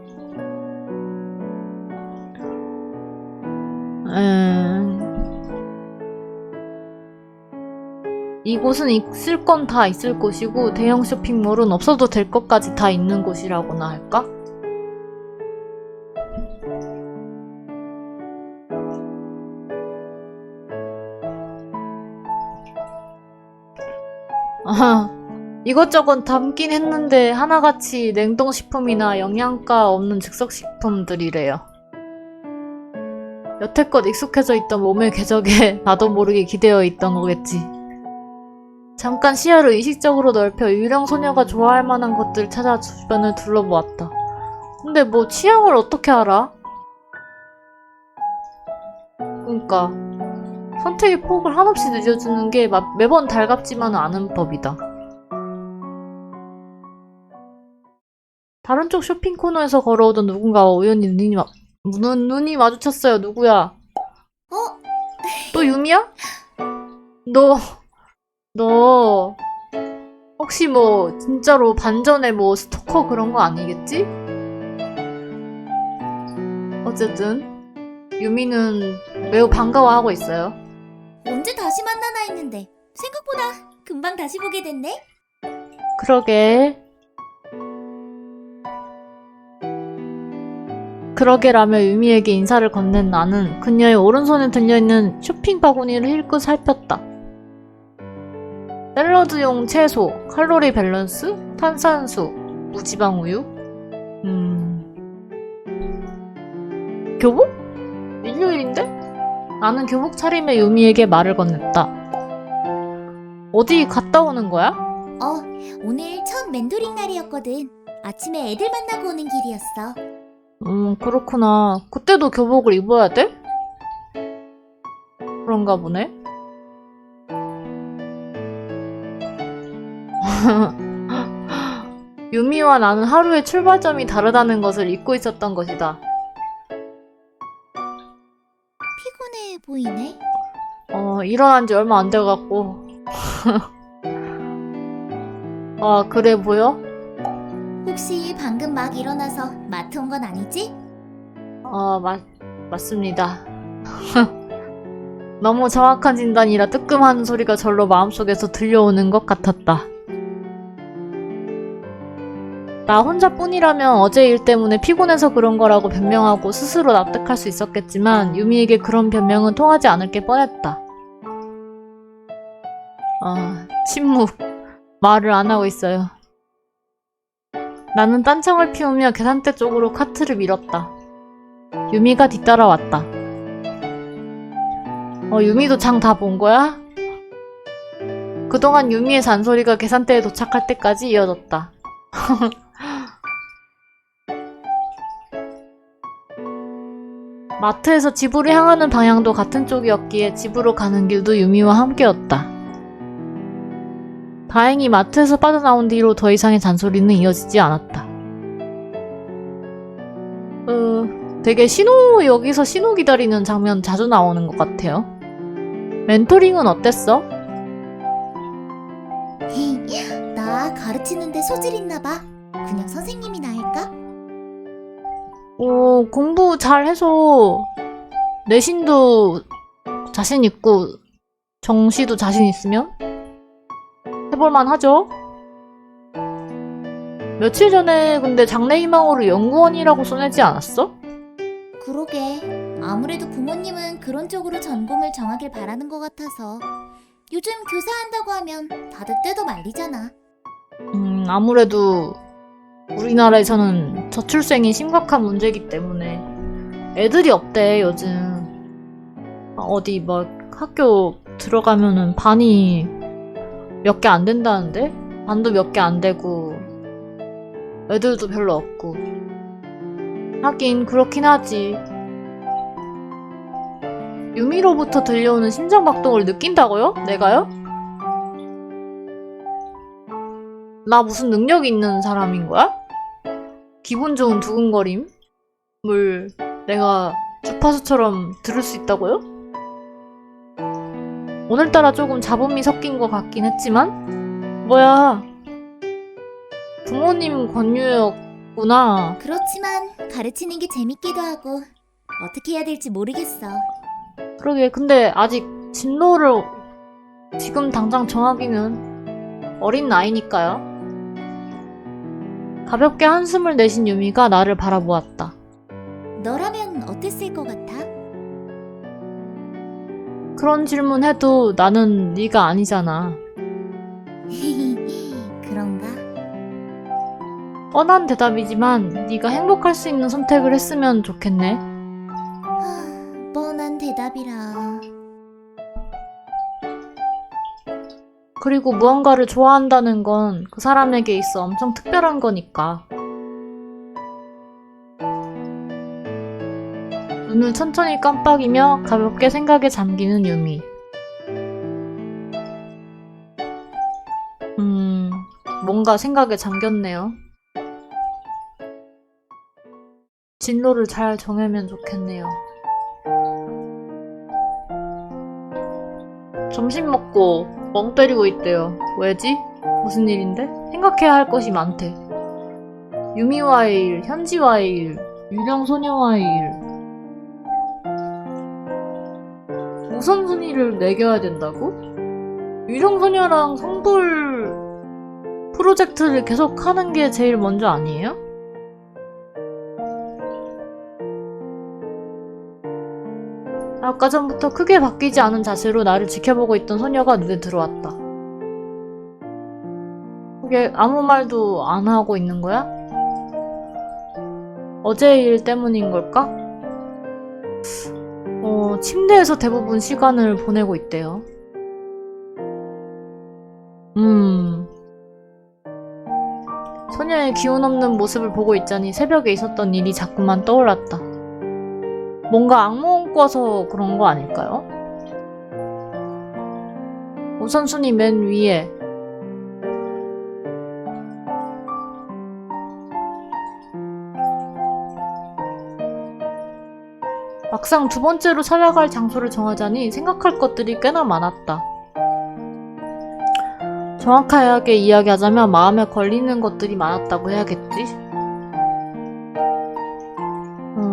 Speaker 1: 이곳은 있을 건 다 있을 곳이고 대형 쇼핑몰은 없어도 될 것까지 다 있는 곳이라고나 할까? 아하, 이것저것 담긴 했는데 하나같이 냉동식품이나 영양가 없는 즉석식품들이래요. 여태껏 익숙해져 있던 몸의 궤적에 나도 모르게 기대어 있던 거겠지. 잠깐 시야를 의식적으로 넓혀 유령 소녀가 좋아할 만한 것들을 찾아 주변을 둘러보았다. 근데 뭐 취향을 어떻게 알아? 그러니까 선택의 폭을 한없이 늦어주는 게 매번 달갑지만은 않은 법이다. 다른 쪽 쇼핑 코너에서 걸어오던 누군가와 우연히 눈이 마주쳤어요. 누구야? 또 유미야? 너 혹시 뭐 진짜로 반전에 뭐 스토커 그런 거 아니겠지? 어쨌든 유미는 매우 반가워하고 있어요.
Speaker 2: 언제 다시 만나나 했는데 생각보다 금방 다시 보게 됐네.
Speaker 1: 그러게라며 유미에게 인사를 건넨 나는 그녀의 오른손에 들려있는 쇼핑 바구니를 힐끗 살폈다. 샐러드용 채소, 칼로리 밸런스, 탄산수, 무지방 우유? 교복? 일요일인데? 나는 교복 차림의 유미에게 말을 건넸다. 어디 갔다 오는 거야?
Speaker 2: 오늘 첫 멘토링 날이었거든. 아침에 애들 만나고 오는 길이었어.
Speaker 1: 그렇구나. 그때도 교복을 입어야 돼? 그런가 보네. 유미와 나는 하루의 출발점이 다르다는 것을 잊고 있었던 것이다.
Speaker 2: 피곤해 보이네.
Speaker 1: 일어난 지 얼마 안 돼갖고. 아, 그래 보여?
Speaker 2: 혹시 방금 막 일어나서 마트 온 건 아니지?
Speaker 1: 맞습니다. 너무 정확한 진단이라 뜨끔하는 소리가 절로 마음속에서 들려오는 것 같았다. 나 혼자뿐이라면 어제 일 때문에 피곤해서 그런 거라고 변명하고 스스로 납득할 수 있었겠지만 유미에게 그런 변명은 통하지 않을 게 뻔했다. 침묵. 말을 안 하고 있어요. 나는 딴청을 피우며 계산대 쪽으로 카트를 밀었다. 유미가 뒤따라왔다. 유미도 장 다 본 거야? 그동안 유미의 잔소리가 계산대에 도착할 때까지 이어졌다. 마트에서 집으로 향하는 방향도 같은 쪽이었기에 집으로 가는 길도 유미와 함께였다. 다행히 마트에서 빠져나온 뒤로 더 이상의 잔소리는 이어지지 않았다. 되게 여기서 신호 기다리는 장면 자주 나오는 것 같아요. 멘토링은 어땠어?
Speaker 2: 나 가르치는데 소질 있나 봐. 그냥 선생님이나 할까?
Speaker 1: 공부 잘 해서 내신도 자신 있고 정시도 자신 있으면 해볼만 하죠? 며칠 전에 근데 장래희망으로 연구원이라고 써내지 않았어?
Speaker 2: 그러게. 아무래도 부모님은 그런 쪽으로 전공을 정하길 바라는 것 같아서. 요즘 교사한다고 하면 다들 떼도 말리잖아.
Speaker 1: 아무래도 우리나라에서는 저출생이 심각한 문제이기 때문에 애들이 없대 요즘. 어디 막 학교 들어가면은 반이 몇 개 안 된다는데? 반도 몇 개 안 되고 애들도 별로 없고. 하긴 그렇긴 하지. 유미로부터 들려오는 심장박동을 느낀다고요? 내가요? 나 무슨 능력이 있는 사람인 거야? 기분 좋은 두근거림을 내가 주파수처럼 들을 수 있다고요? 오늘따라 조금 잡음이 섞인 것 같긴 했지만 뭐야, 부모님 권유였구나.
Speaker 2: 그렇지만 가르치는 게 재밌기도 하고 어떻게 해야 될지 모르겠어.
Speaker 1: 그러게, 근데 아직 진로를 지금 당장 정하기는 어린 나이니까요. 가볍게 한숨을 내쉰 유미가 나를 바라보았다.
Speaker 2: 너라면 어땠을 것 같아?
Speaker 1: 그런 질문 해도 나는 네가 아니잖아.
Speaker 2: 그런가?
Speaker 1: 뻔한 대답이지만 네가 행복할 수 있는 선택을 했으면 좋겠네.
Speaker 2: 뻔한 대답이라.
Speaker 1: 그리고 무언가를 좋아한다는 건 그 사람에게 있어 엄청 특별한 거니까. 눈을 천천히 깜빡이며 가볍게 생각에 잠기는 유미. 뭔가 생각에 잠겼네요. 진로를 잘 정하면 좋겠네요. 점심 먹고 멍 때리고 있대요. 왜지? 무슨 일인데? 생각해야 할 것이 많대. 유미와의 일, 현지와의 일, 유령 소녀와의 일. 우선순위를 매겨야 된다고? 유령 소녀랑 성불 프로젝트를 계속 하는 게 제일 먼저 아니에요? 아까 전부터 크게 바뀌지 않은 자세로 나를 지켜보고 있던 소녀가 눈에 들어왔다. 그게 아무 말도 안 하고 있는 거야? 어제의 일 때문인 걸까? 침대에서 대부분 시간을 보내고 있대요. 소녀의 기운 없는 모습을 보고 있자니 새벽에 있었던 일이 자꾸만 떠올랐다. 뭔가 악몽 꿔서 그런 거 아닐까요? 우선순위 맨 위에 막상 두 번째로 찾아갈 장소를 정하자니 생각할 것들이 꽤나 많았다. 정확하게 이야기하자면 마음에 걸리는 것들이 많았다고 해야겠지?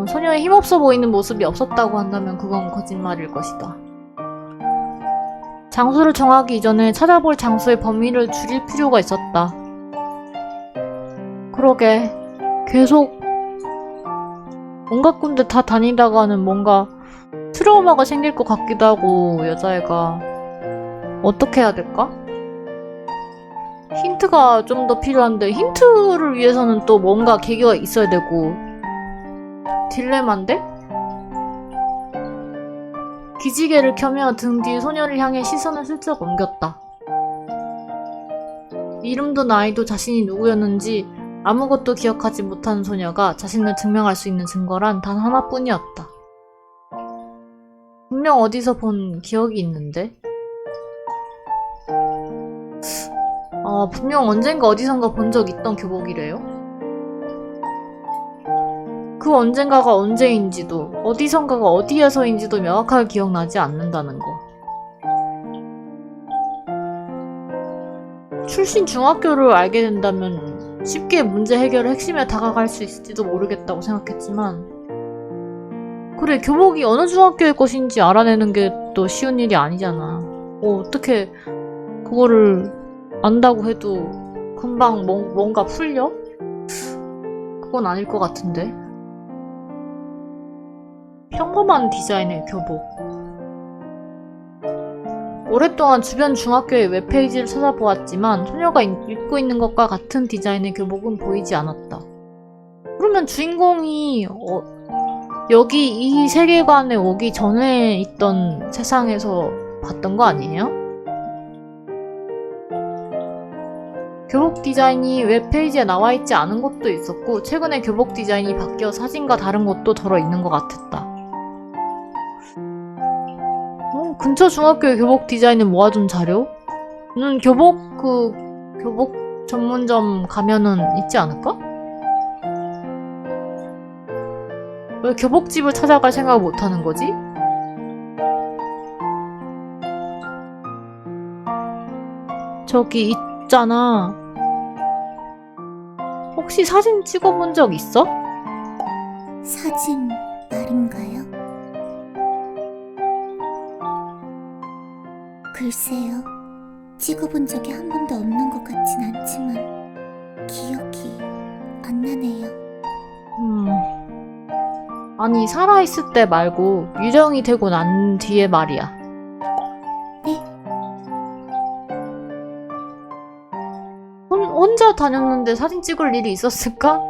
Speaker 1: 소녀의 힘없어 보이는 모습이 없었다고 한다면 그건 거짓말일 것이다. 장소를 정하기 이전에 찾아볼 장소의 범위를 줄일 필요가 있었다. 그러게, 계속 온갖 군데 다 다니다가는 뭔가 트라우마가 생길 것 같기도 하고, 여자애가 어떻게 해야 될까? 힌트가 좀 더 필요한데 힌트를 위해서는 또 뭔가 계기가 있어야 되고 딜레마인데? 기지개를 켜며 등 뒤 소녀를 향해 시선을 슬쩍 옮겼다. 이름도 나이도 자신이 누구였는지 아무것도 기억하지 못하는 소녀가 자신을 증명할 수 있는 증거란 단 하나뿐이었다. 분명 어디서 본 기억이 있는데? 분명 언젠가 어디선가 본 적 있던 교복이래요? 그 언젠가가 언제인지도 어디선가가 어디에서인지도 명확하게 기억나지 않는다는 거. 출신 중학교를 알게 된다면 쉽게 문제 해결의 핵심에 다가갈 수 있을지도 모르겠다고 생각했지만, 그래, 교복이 어느 중학교의 것인지 알아내는 게 또 쉬운 일이 아니잖아. 어떻게 그거를 안다고 해도 금방 뭔가 풀려? 그건 아닐 것 같은데. 평범한 디자인의 교복. 오랫동안 주변 중학교의 웹페이지를 찾아보았지만 소녀가 입고 있는 것과 같은 디자인의 교복은 보이지 않았다. 그러면 주인공이 여기 이 세계관에 오기 전에 있던 세상에서 봤던 거 아니에요? 교복 디자인이 웹페이지에 나와있지 않은 것도 있었고, 최근에 교복 디자인이 바뀌어 사진과 다른 것도 덜어있는 것 같았다. 근처 중학교의 교복 디자인을 모아둔 자료는 교복 전문점 가면은 있지 않을까? 왜 교복집을 찾아갈 생각을 못하는 거지? 저기 있잖아. 혹시 사진 찍어본 적 있어?
Speaker 2: 사진 말인가요? 글쎄요. 찍어본 적이 한 번도 없는 것 같진 않지만 기억이 안 나네요.
Speaker 1: 아니, 살아있을 때 말고 유령이 되고 난 뒤에 말이야.
Speaker 2: 네?
Speaker 1: 혼자 다녔는데 사진 찍을 일이 있었을까?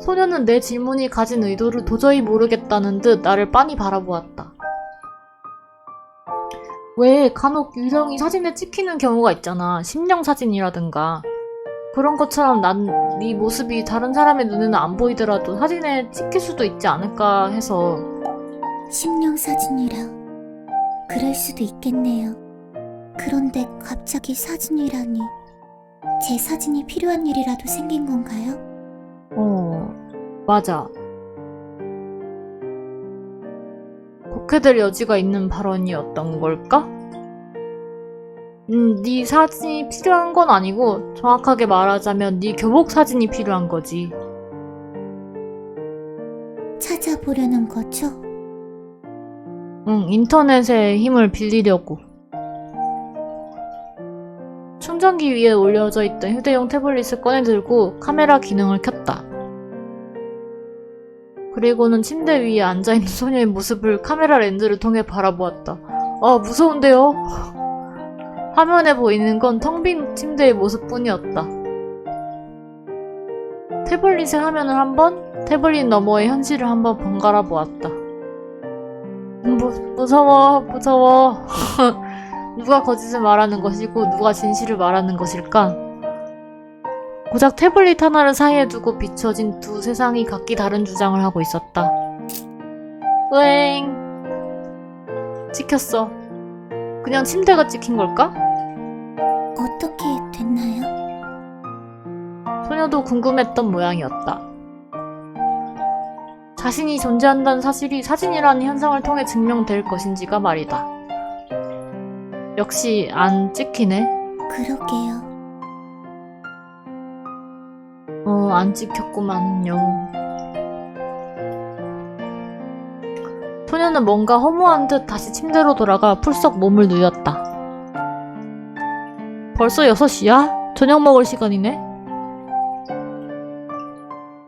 Speaker 1: 소녀는 내 질문이 가진 의도를 도저히 모르겠다는 듯 나를 빤히 바라보았다. 왜 간혹 유령이 사진에 찍히는 경우가 있잖아. 심령 사진이라든가. 그런 것처럼 난 네 모습이 다른 사람의 눈에는 안 보이더라도 사진에 찍힐 수도 있지 않을까 해서.
Speaker 2: 심령 사진이라 그럴 수도 있겠네요. 그런데 갑자기 사진이라니 제 사진이 필요한 일이라도 생긴 건가요?
Speaker 1: 맞아. 곡해될 여지가 있는 발언이었던 걸까? 네 사진이 필요한 건 아니고 정확하게 말하자면 네 교복 사진이 필요한 거지.
Speaker 2: 찾아보려는 거죠?
Speaker 1: 응, 인터넷의 힘을 빌리려고. 충전기 위에 올려져 있던 휴대용 태블릿을 꺼내들고 카메라 기능을 켰다. 그리고는 침대 위에 앉아있는 소녀의 모습을 카메라 렌즈를 통해 바라보았다. 아, 무서운데요? 화면에 보이는 건 텅 빈 침대의 모습뿐이었다. 태블릿의 화면을 한번, 태블릿 너머의 현실을 한번 번갈아 보았다. 무서워. 누가 거짓을 말하는 것이고 누가 진실을 말하는 것일까? 고작 태블릿 하나를 사이에 두고 비춰진 두 세상이 각기 다른 주장을 하고 있었다. 으엥. 찍혔어. 그냥 침대가 찍힌 걸까?
Speaker 2: 어떻게 됐나요?
Speaker 1: 소녀도 궁금했던 모양이었다. 자신이 존재한다는 사실이 사진이라는 현상을 통해 증명될 것인지가 말이다. 역시 안 찍히네.
Speaker 2: 그러게요.
Speaker 1: 안 찍혔구만요. 소녀는 뭔가 허무한 듯 다시 침대로 돌아가 풀썩 몸을 누였다. 벌써 6시야? 저녁 먹을 시간이네?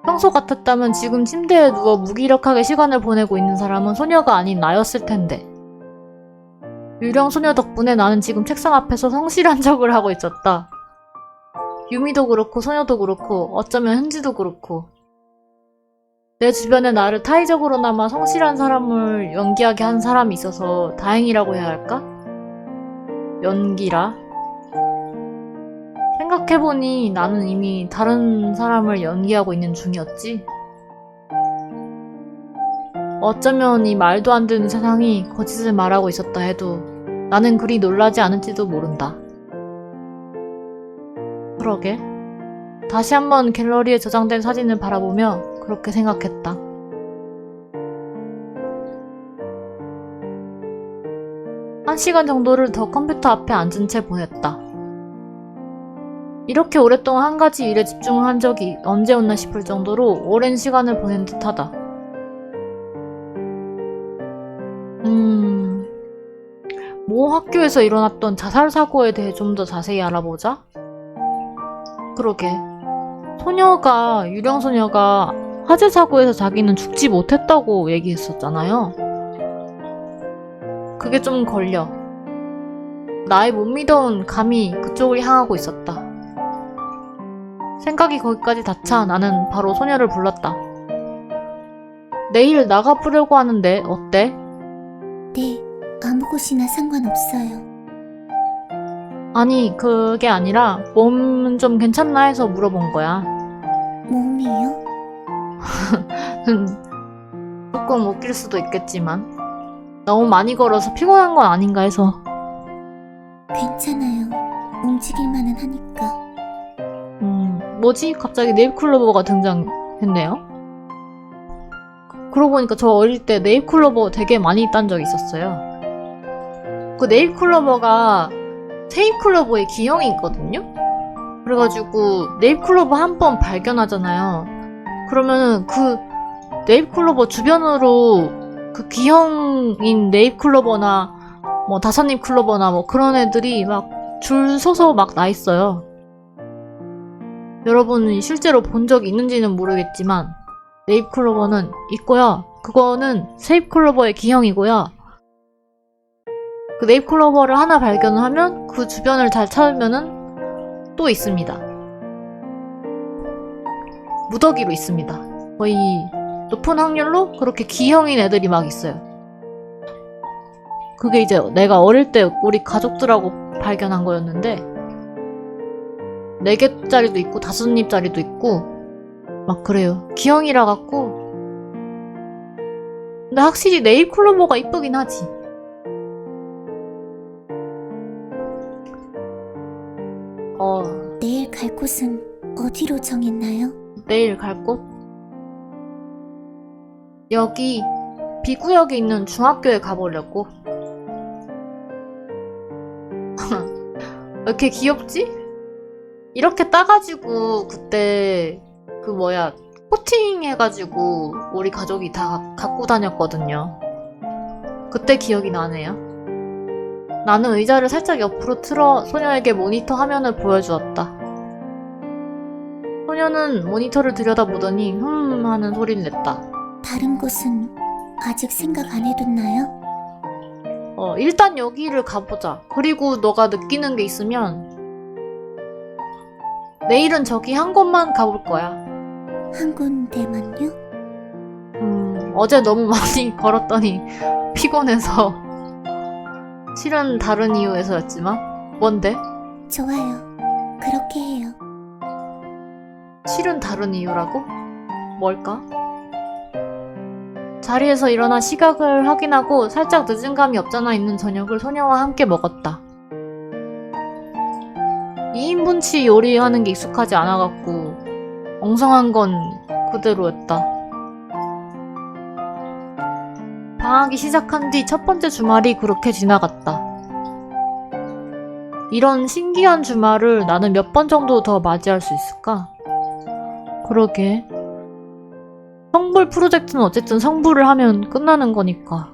Speaker 1: 평소 같았다면 지금 침대에 누워 무기력하게 시간을 보내고 있는 사람은 소녀가 아닌 나였을 텐데. 유령 소녀 덕분에 나는 지금 책상 앞에서 성실한 척을 하고 있었다. 유미도 그렇고 소녀도 그렇고 어쩌면 현지도 그렇고 내 주변에 나를 타의적으로나마 성실한 사람을 연기하게 한 사람이 있어서 다행이라고 해야 할까? 연기라? 생각해보니 나는 이미 다른 사람을 연기하고 있는 중이었지. 어쩌면 이 말도 안 되는 세상이 거짓을 말하고 있었다 해도 나는 그리 놀라지 않을지도 모른다. 그러게. 다시 한번 갤러리에 저장된 사진을 바라보며 그렇게 생각했다. 한 시간 정도를 더 컴퓨터 앞에 앉은 채 보냈다. 이렇게 오랫동안 한 가지 일에 집중을 한 적이 언제였나 싶을 정도로 오랜 시간을 보낸 듯하다. 모 학교에서 일어났던 자살 사고에 대해 좀 더 자세히 알아보자. 그러게. 유령 소녀가 화재 사고에서 자기는 죽지 못했다고 얘기했었잖아요. 그게 좀 걸려. 나의 못 믿어온 감이 그쪽을 향하고 있었다. 생각이 거기까지 닿자 나는 바로 소녀를 불렀다. 내일 나가보려고 하는데 어때?
Speaker 2: 네, 아무 곳이나 상관없어요.
Speaker 1: 아니, 그게 아니라 몸은 좀 괜찮나 해서 물어본 거야.
Speaker 2: 몸이요?
Speaker 1: 조금 웃길 수도 있겠지만 너무 많이 걸어서 피곤한 건 아닌가 해서.
Speaker 2: 괜찮아요. 움직일만은 하니까.
Speaker 1: 뭐지? 갑자기 네잎클로버가 등장했네요. 그러고 보니까 저 어릴 때 네잎클로버 되게 많이 딴 적이 있었어요. 그 네잎클로버가 세잎클로버의 기형이 있거든요? 그래가지고 네잎클로버 한 번 발견하잖아요. 그러면은 그 네잎클로버 주변으로 그 기형인 네잎클로버나 뭐 다섯잎 클로버나 뭐 그런 애들이 막 줄 서서 막 나 있어요. 여러분이 실제로 본 적이 있는지는 모르겠지만 네잎클로버는 있고요. 그거는 세잎클로버의 기형이고요. 그 네잎클로버를 하나 발견을 하면 그 주변을 잘 찾으면은 또 있습니다. 무더기로 있습니다. 거의 높은 확률로 그렇게 기형인 애들이 막 있어요. 그게 이제 내가 어릴 때 우리 가족들하고 발견한 거였는데 4개짜리도 있고 5입짜리도 있고 막 그래요. 기형이라 갖고. 근데 확실히 네잎클로버가 이쁘긴 하지.
Speaker 2: 내일 갈 곳은 어디로 정했나요?
Speaker 1: 내일 갈 곳? 여기 B구역에 있는 중학교에 가보려고. 왜 이렇게 귀엽지? 이렇게 따가지고 그때 그 뭐야 코팅 해가지고 우리 가족이 다 갖고 다녔거든요. 그때 기억이 나네요. 나는 의자를 살짝 옆으로 틀어 소녀에게 모니터 화면을 보여주었다. 소녀는 모니터를 들여다보더니 하는 소리를 냈다.
Speaker 2: 다른 곳은 아직 생각 안 해뒀나요?
Speaker 1: 일단 여기를 가보자. 그리고 너가 느끼는 게 있으면 내일은 저기 한 곳만 가볼 거야.
Speaker 2: 한 군데만요?
Speaker 1: 어제 너무 많이 걸었더니 피곤해서 실은 다른 이유에서였지만 뭔데?
Speaker 2: 좋아요. 그렇게 해요.
Speaker 1: 실은 다른 이유라고? 뭘까? 자리에서 일어나 시각을 확인하고 살짝 늦은 감이 없잖아 있는 저녁을 소녀와 함께 먹었다. 2인분치 요리하는 게 익숙하지 않아갖고 엉성한 건 그대로였다. 방학이 시작한 뒤 첫 번째 주말이 그렇게 지나갔다. 이런 신기한 주말을 나는 몇 번 정도 더 맞이할 수 있을까? 그러게. 성불 프로젝트는 어쨌든 성불을 하면 끝나는 거니까.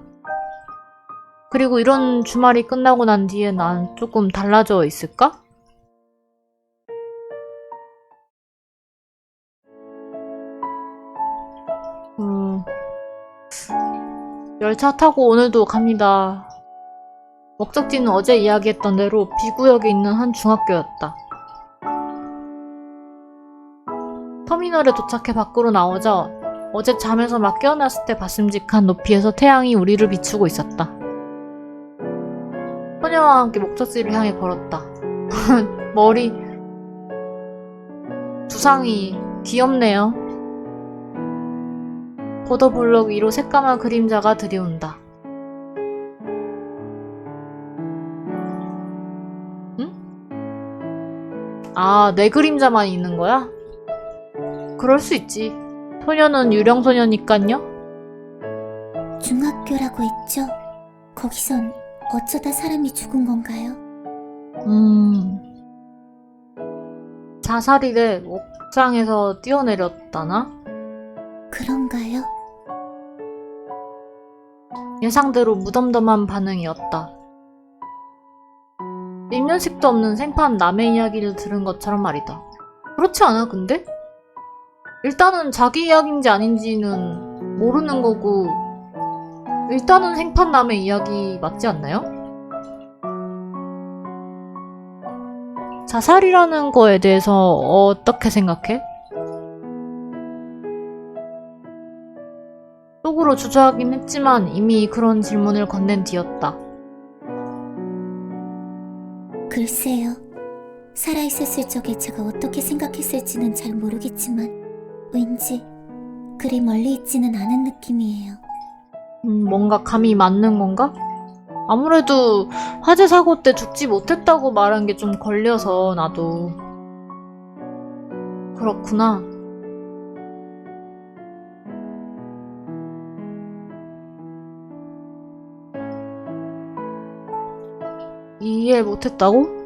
Speaker 1: 그리고 이런 주말이 끝나고 난 뒤에 난 조금 달라져 있을까? 열차 타고 오늘도 갑니다. 목적지는 어제 이야기했던 대로 B구역에 있는 한 중학교였다. 터미널에 도착해 밖으로 나오자 어제 잠에서 막 깨어났을 때 봤음직한 높이에서 태양이 우리를 비추고 있었다. 소녀와 함께 목적지를 향해 걸었다. 머리 두상이 귀엽네요. 보더블럭 위로 새까만 그림자가 들이온다. 응? 아, 내 그림자만 있는 거야? 그럴 수 있지. 소녀는 유령소녀니깐요?
Speaker 2: 중학교라고 했죠? 거기선 어쩌다 사람이 죽은 건가요?
Speaker 1: 자살이래. 옥상에서 뛰어내렸다나?
Speaker 2: 그런가요?
Speaker 1: 예상대로 무덤덤한 반응이었다. 일면식도 없는 생판 남의 이야기를 들은 것처럼 말이다. 그렇지 않아, 근데? 일단은 자기 이야기인지 아닌지는 모르는 거고 일단은 생판 남의 이야기 맞지 않나요? 자살이라는 거에 대해서 어떻게 생각해? 속으로 주저하긴 했지만 이미 그런 질문을 건넨 뒤였다.
Speaker 2: 글쎄요. 살아있었을 적에 제가 어떻게 생각했을지는 잘 모르겠지만 왠지 그리 멀리 있지는 않은 느낌이에요.
Speaker 1: 뭔가 감이 맞는 건가? 아무래도 화재 사고 때 죽지 못했다고 말한 게 좀 걸려서 나도. 그렇구나. 이해 못했다고?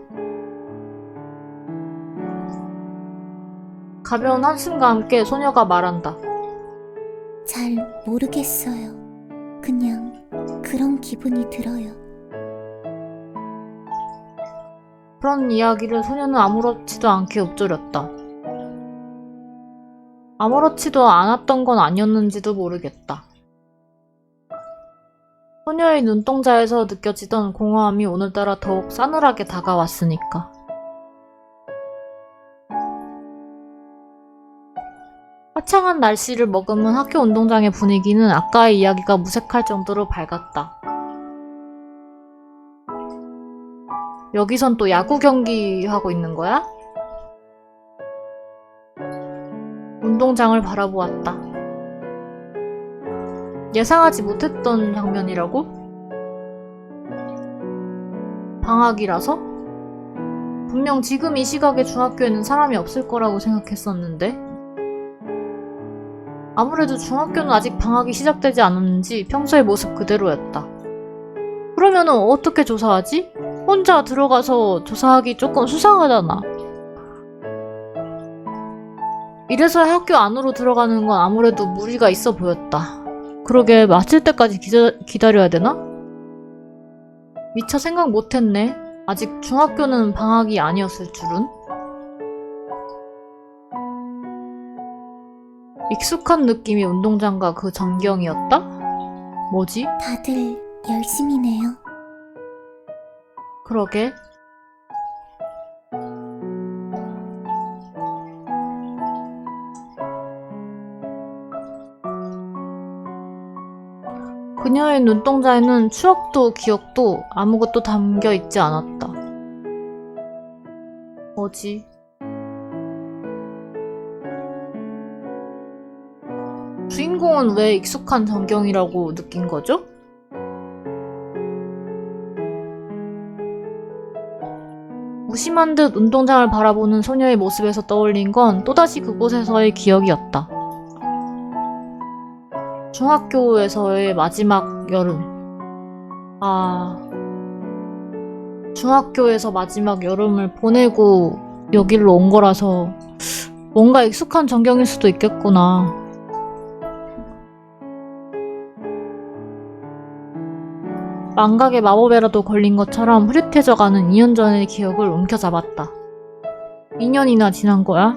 Speaker 1: 가벼운 한숨과 함께 소녀가 말한다.
Speaker 2: 잘 모르겠어요. 그냥 그런 기분이 들어요.
Speaker 1: 그런 이야기를 소녀는 아무렇지도 않게 읊조렸다. 아무렇지도 않았던 건 아니었는지도 모르겠다. 소녀의 눈동자에서 느껴지던 공허함이 오늘따라 더욱 싸늘하게 다가왔으니까. 화창한 날씨를 머금은 학교 운동장의 분위기는 아까의 이야기가 무색할 정도로 밝았다. 여기선 또 야구 경기 하고 있는 거야? 운동장을 바라보았다. 예상하지 못했던 장면이라고? 방학이라서? 분명 지금 이 시각에 중학교에는 사람이 없을 거라고 생각했었는데 아무래도 중학교는 아직 방학이 시작되지 않았는지 평소의 모습 그대로였다. 그러면은 어떻게 조사하지? 혼자 들어가서 조사하기 조금 수상하잖아. 이래서 학교 안으로 들어가는 건 아무래도 무리가 있어 보였다. 그러게 마칠 때까지 기다려야 되나? 미처 생각 못했네. 아직 중학교는 방학이 아니었을 줄은. 익숙한 느낌이 운동장과 그 전경이었다? 뭐지?
Speaker 2: 다들 열심히네요.
Speaker 1: 그러게. 그녀의 눈동자에는 추억도 기억도 아무것도 담겨 있지 않았다. 뭐지? 주인공은 왜 익숙한 전경이라고 느낀 거죠? 무심한 듯 운동장을 바라보는 소녀의 모습에서 떠올린 건 또다시 그곳에서의 기억이었다. 중학교에서의 마지막 여름. 중학교에서 마지막 여름을 보내고 여기로 온 거라서 뭔가 익숙한 전경일 수도 있겠구나. 망각의 마법에라도 걸린 것처럼 흐릿해져가는 2년 전의 기억을 움켜잡았다. 2년이나 지난 거야?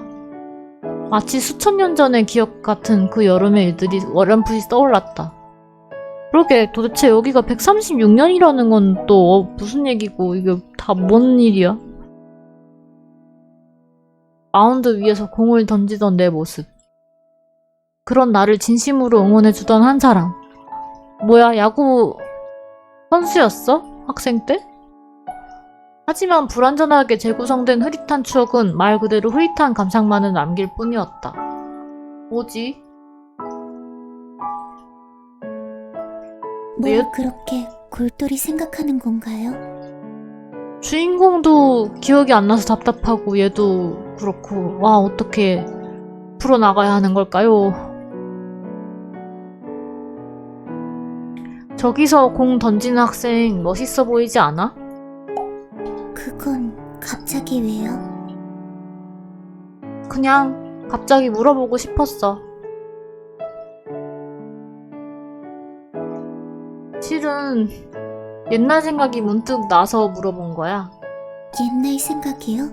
Speaker 1: 마치 수천 년 전의 기억 같은 그 여름의 일들이 어렴풋이 떠올랐다. 그러게 도대체 여기가 136년이라는 건 또 무슨 얘기고 이게 다 뭔 일이야? 마운드 위에서 공을 던지던 내 모습. 그런 나를 진심으로 응원해주던 한 사람. 뭐야, 야구 선수였어? 학생 때? 하지만 불완전하게 재구성된 흐릿한 추억은 말 그대로 흐릿한 감상만을 남길 뿐이었다. 뭐지?
Speaker 2: 뭘 그렇게 골똘히 생각하는 건가요?
Speaker 1: 주인공도 기억이 안 나서 답답하고 얘도 그렇고 와 어떻게 풀어나가야 하는 걸까요? 저기서 공 던지는 학생 멋있어 보이지 않아?
Speaker 2: 그건 갑자기 왜요?
Speaker 1: 그냥 갑자기 물어보고 싶었어. 실은 옛날 생각이 문득 나서 물어본 거야.
Speaker 2: 옛날 생각이요?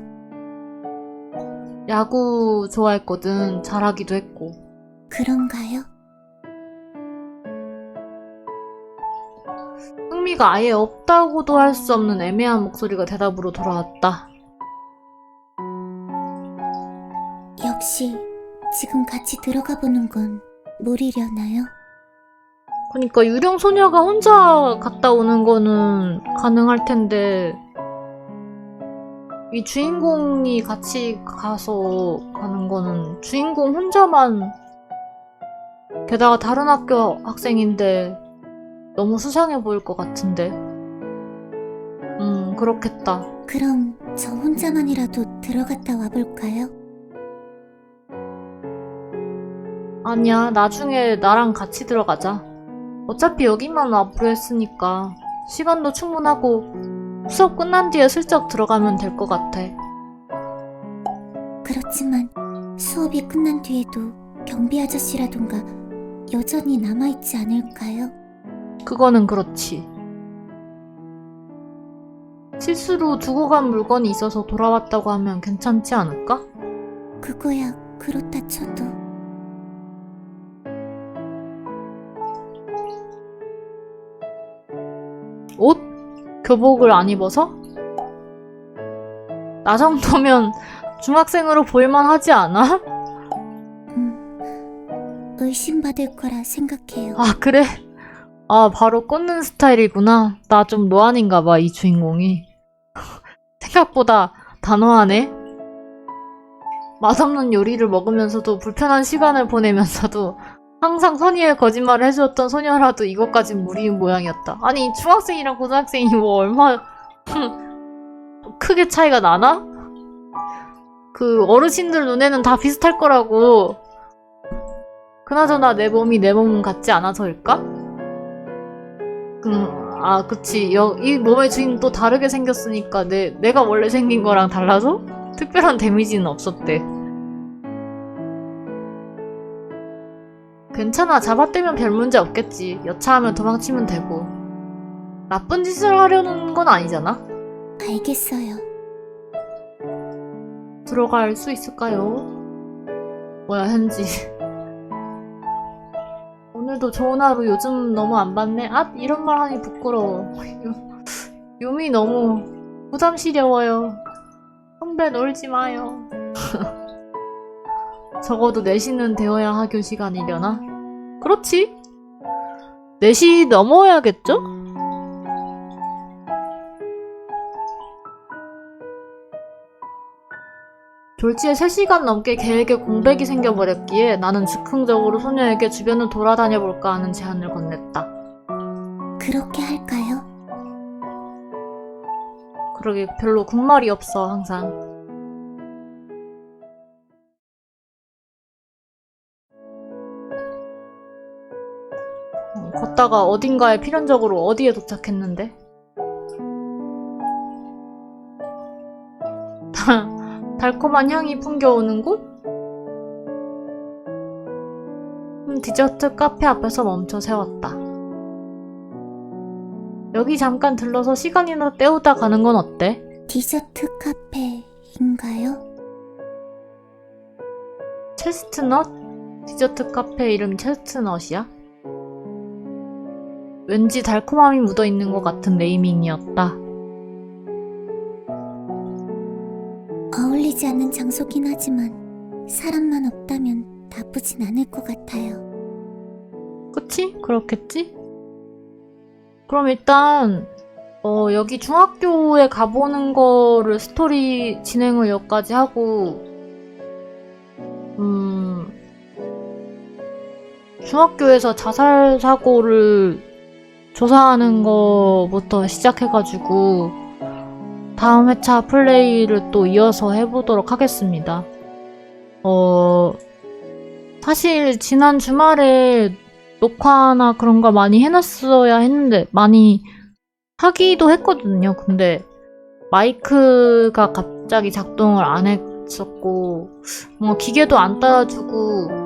Speaker 1: 야구 좋아했거든. 잘하기도 했고.
Speaker 2: 그런가요?
Speaker 1: 흥미가 아예 없다고도 할 수 없는 애매한 목소리가 대답으로 돌아왔다.
Speaker 2: 역시 지금 같이 들어가 보는 건 무리려나요?
Speaker 1: 그러니까 유령 소녀가 혼자 갔다 오는 거는 가능할 텐데 이 주인공이 같이 가서 가는 거는 주인공 혼자만 게다가 다른 학교 학생인데 너무 수상해 보일 것 같은데. 그렇겠다.
Speaker 2: 그럼 저 혼자만이라도 들어갔다 와볼까요?
Speaker 1: 아니야, 나중에 나랑 같이 들어가자. 어차피 여기만 와보려 했으니까 시간도 충분하고 수업 끝난 뒤에 슬쩍 들어가면 될 것 같아.
Speaker 2: 그렇지만 수업이 끝난 뒤에도 경비 아저씨라던가 여전히 남아있지 않을까요?
Speaker 1: 그거는 그렇지. 실수로 두고 간 물건이 있어서 돌아왔다고 하면 괜찮지 않을까?
Speaker 2: 그거야 그렇다 쳐도
Speaker 1: 옷? 교복을 안 입어서? 나 정도면 중학생으로 보일만 하지 않아?
Speaker 2: 의심받을 거라 생각해요.
Speaker 1: 아, 그래? 아, 바로 꽂는 스타일이구나. 나 좀 노안인가 봐, 이 주인공이. 생각보다 단호하네. 맛없는 요리를 먹으면서도 불편한 시간을 보내면서도 항상 선의의 거짓말을 해주었던 소녀라도 이것까진 무리인 모양이었다. 아니, 중학생이랑 고등학생이 뭐 얼마 크게 차이가 나나? 그 어르신들 눈에는 다 비슷할 거라고. 그나저나 내 몸이 내 몸 같지 않아서일까? 아, 그치. 이 몸의 주인은 또 다르게 생겼으니까 내가 원래 생긴 거랑 달라서 특별한 데미지는 없었대. 괜찮아. 잡아떼면 별 문제 없겠지. 여차하면 도망치면 되고. 나쁜 짓을 하려는 건 아니잖아?
Speaker 2: 알겠어요.
Speaker 1: 들어갈 수 있을까요? 뭐야, 현지. 오늘도 좋은 하루. 요즘 너무 안 봤네? 아, 이런 말 하니 부끄러워. 유미 너무 부담스러워요. 선배 놀지 마요. 적어도 4시는 되어야 학교 시간이려나? 그렇지. 4시 넘어야겠죠? 졸지에 3시간 넘게 계획에 공백이 생겨버렸기에 나는 즉흥적으로 소녀에게 주변을 돌아다녀볼까 하는 제안을 건넸다.
Speaker 2: 그렇게 할까요?
Speaker 1: 그러게 별로 국말이 없어 항상. 걷다가 어딘가에 필연적으로 어디에 도착했는데? 달콤한 향이 풍겨오는 곳? 디저트 카페 앞에서 멈춰 세웠다. 여기 잠깐 들러서 시간이나 때우다 가는 건 어때?
Speaker 2: 디저트 카페인가요?
Speaker 1: 체스트넛? 디저트 카페 이름 체스트넛이야? 왠지 달콤함이 묻어있는 것 같은 네이밍이었다.
Speaker 2: 어울리지 않는 장소긴 하지만 사람만 없다면 나쁘진 않을 것 같아요.
Speaker 1: 그치? 그렇겠지? 그럼 일단 여기 중학교에 가보는 거를 스토리 진행을 여기까지 하고 중학교에서 자살 사고를 조사하는 거부터 시작해가지고 다음 회차 플레이를 또 이어서 해보도록 하겠습니다. 사실 지난 주말에 녹화나 그런 걸 많이 해놨어야 했는데 많이 하기도 했거든요. 근데 마이크가 갑자기 작동을 안 했었고 뭔가 기계도 안 따라주고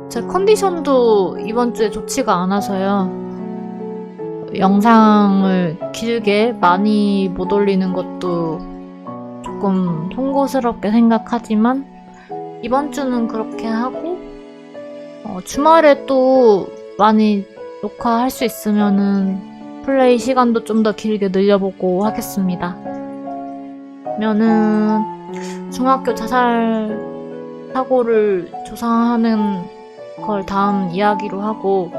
Speaker 1: 제 컨디션도 이번 주에 좋지가 않아서요. 영상을 길게 많이 못 올리는 것도 조금 송구스럽게 생각하지만 이번 주는 그렇게 하고 주말에 또 많이 녹화할 수 있으면은 플레이 시간도 좀 더 길게 늘려보고 하겠습니다. 그러면은 중학교 자살 사고를 조사하는 걸 다음 이야기로 하고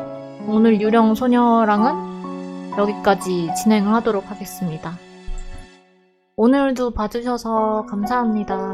Speaker 1: 오늘 유령 소녀랑은 여기까지 진행을 하도록 하겠습니다. 오늘도 봐주셔서 감사합니다.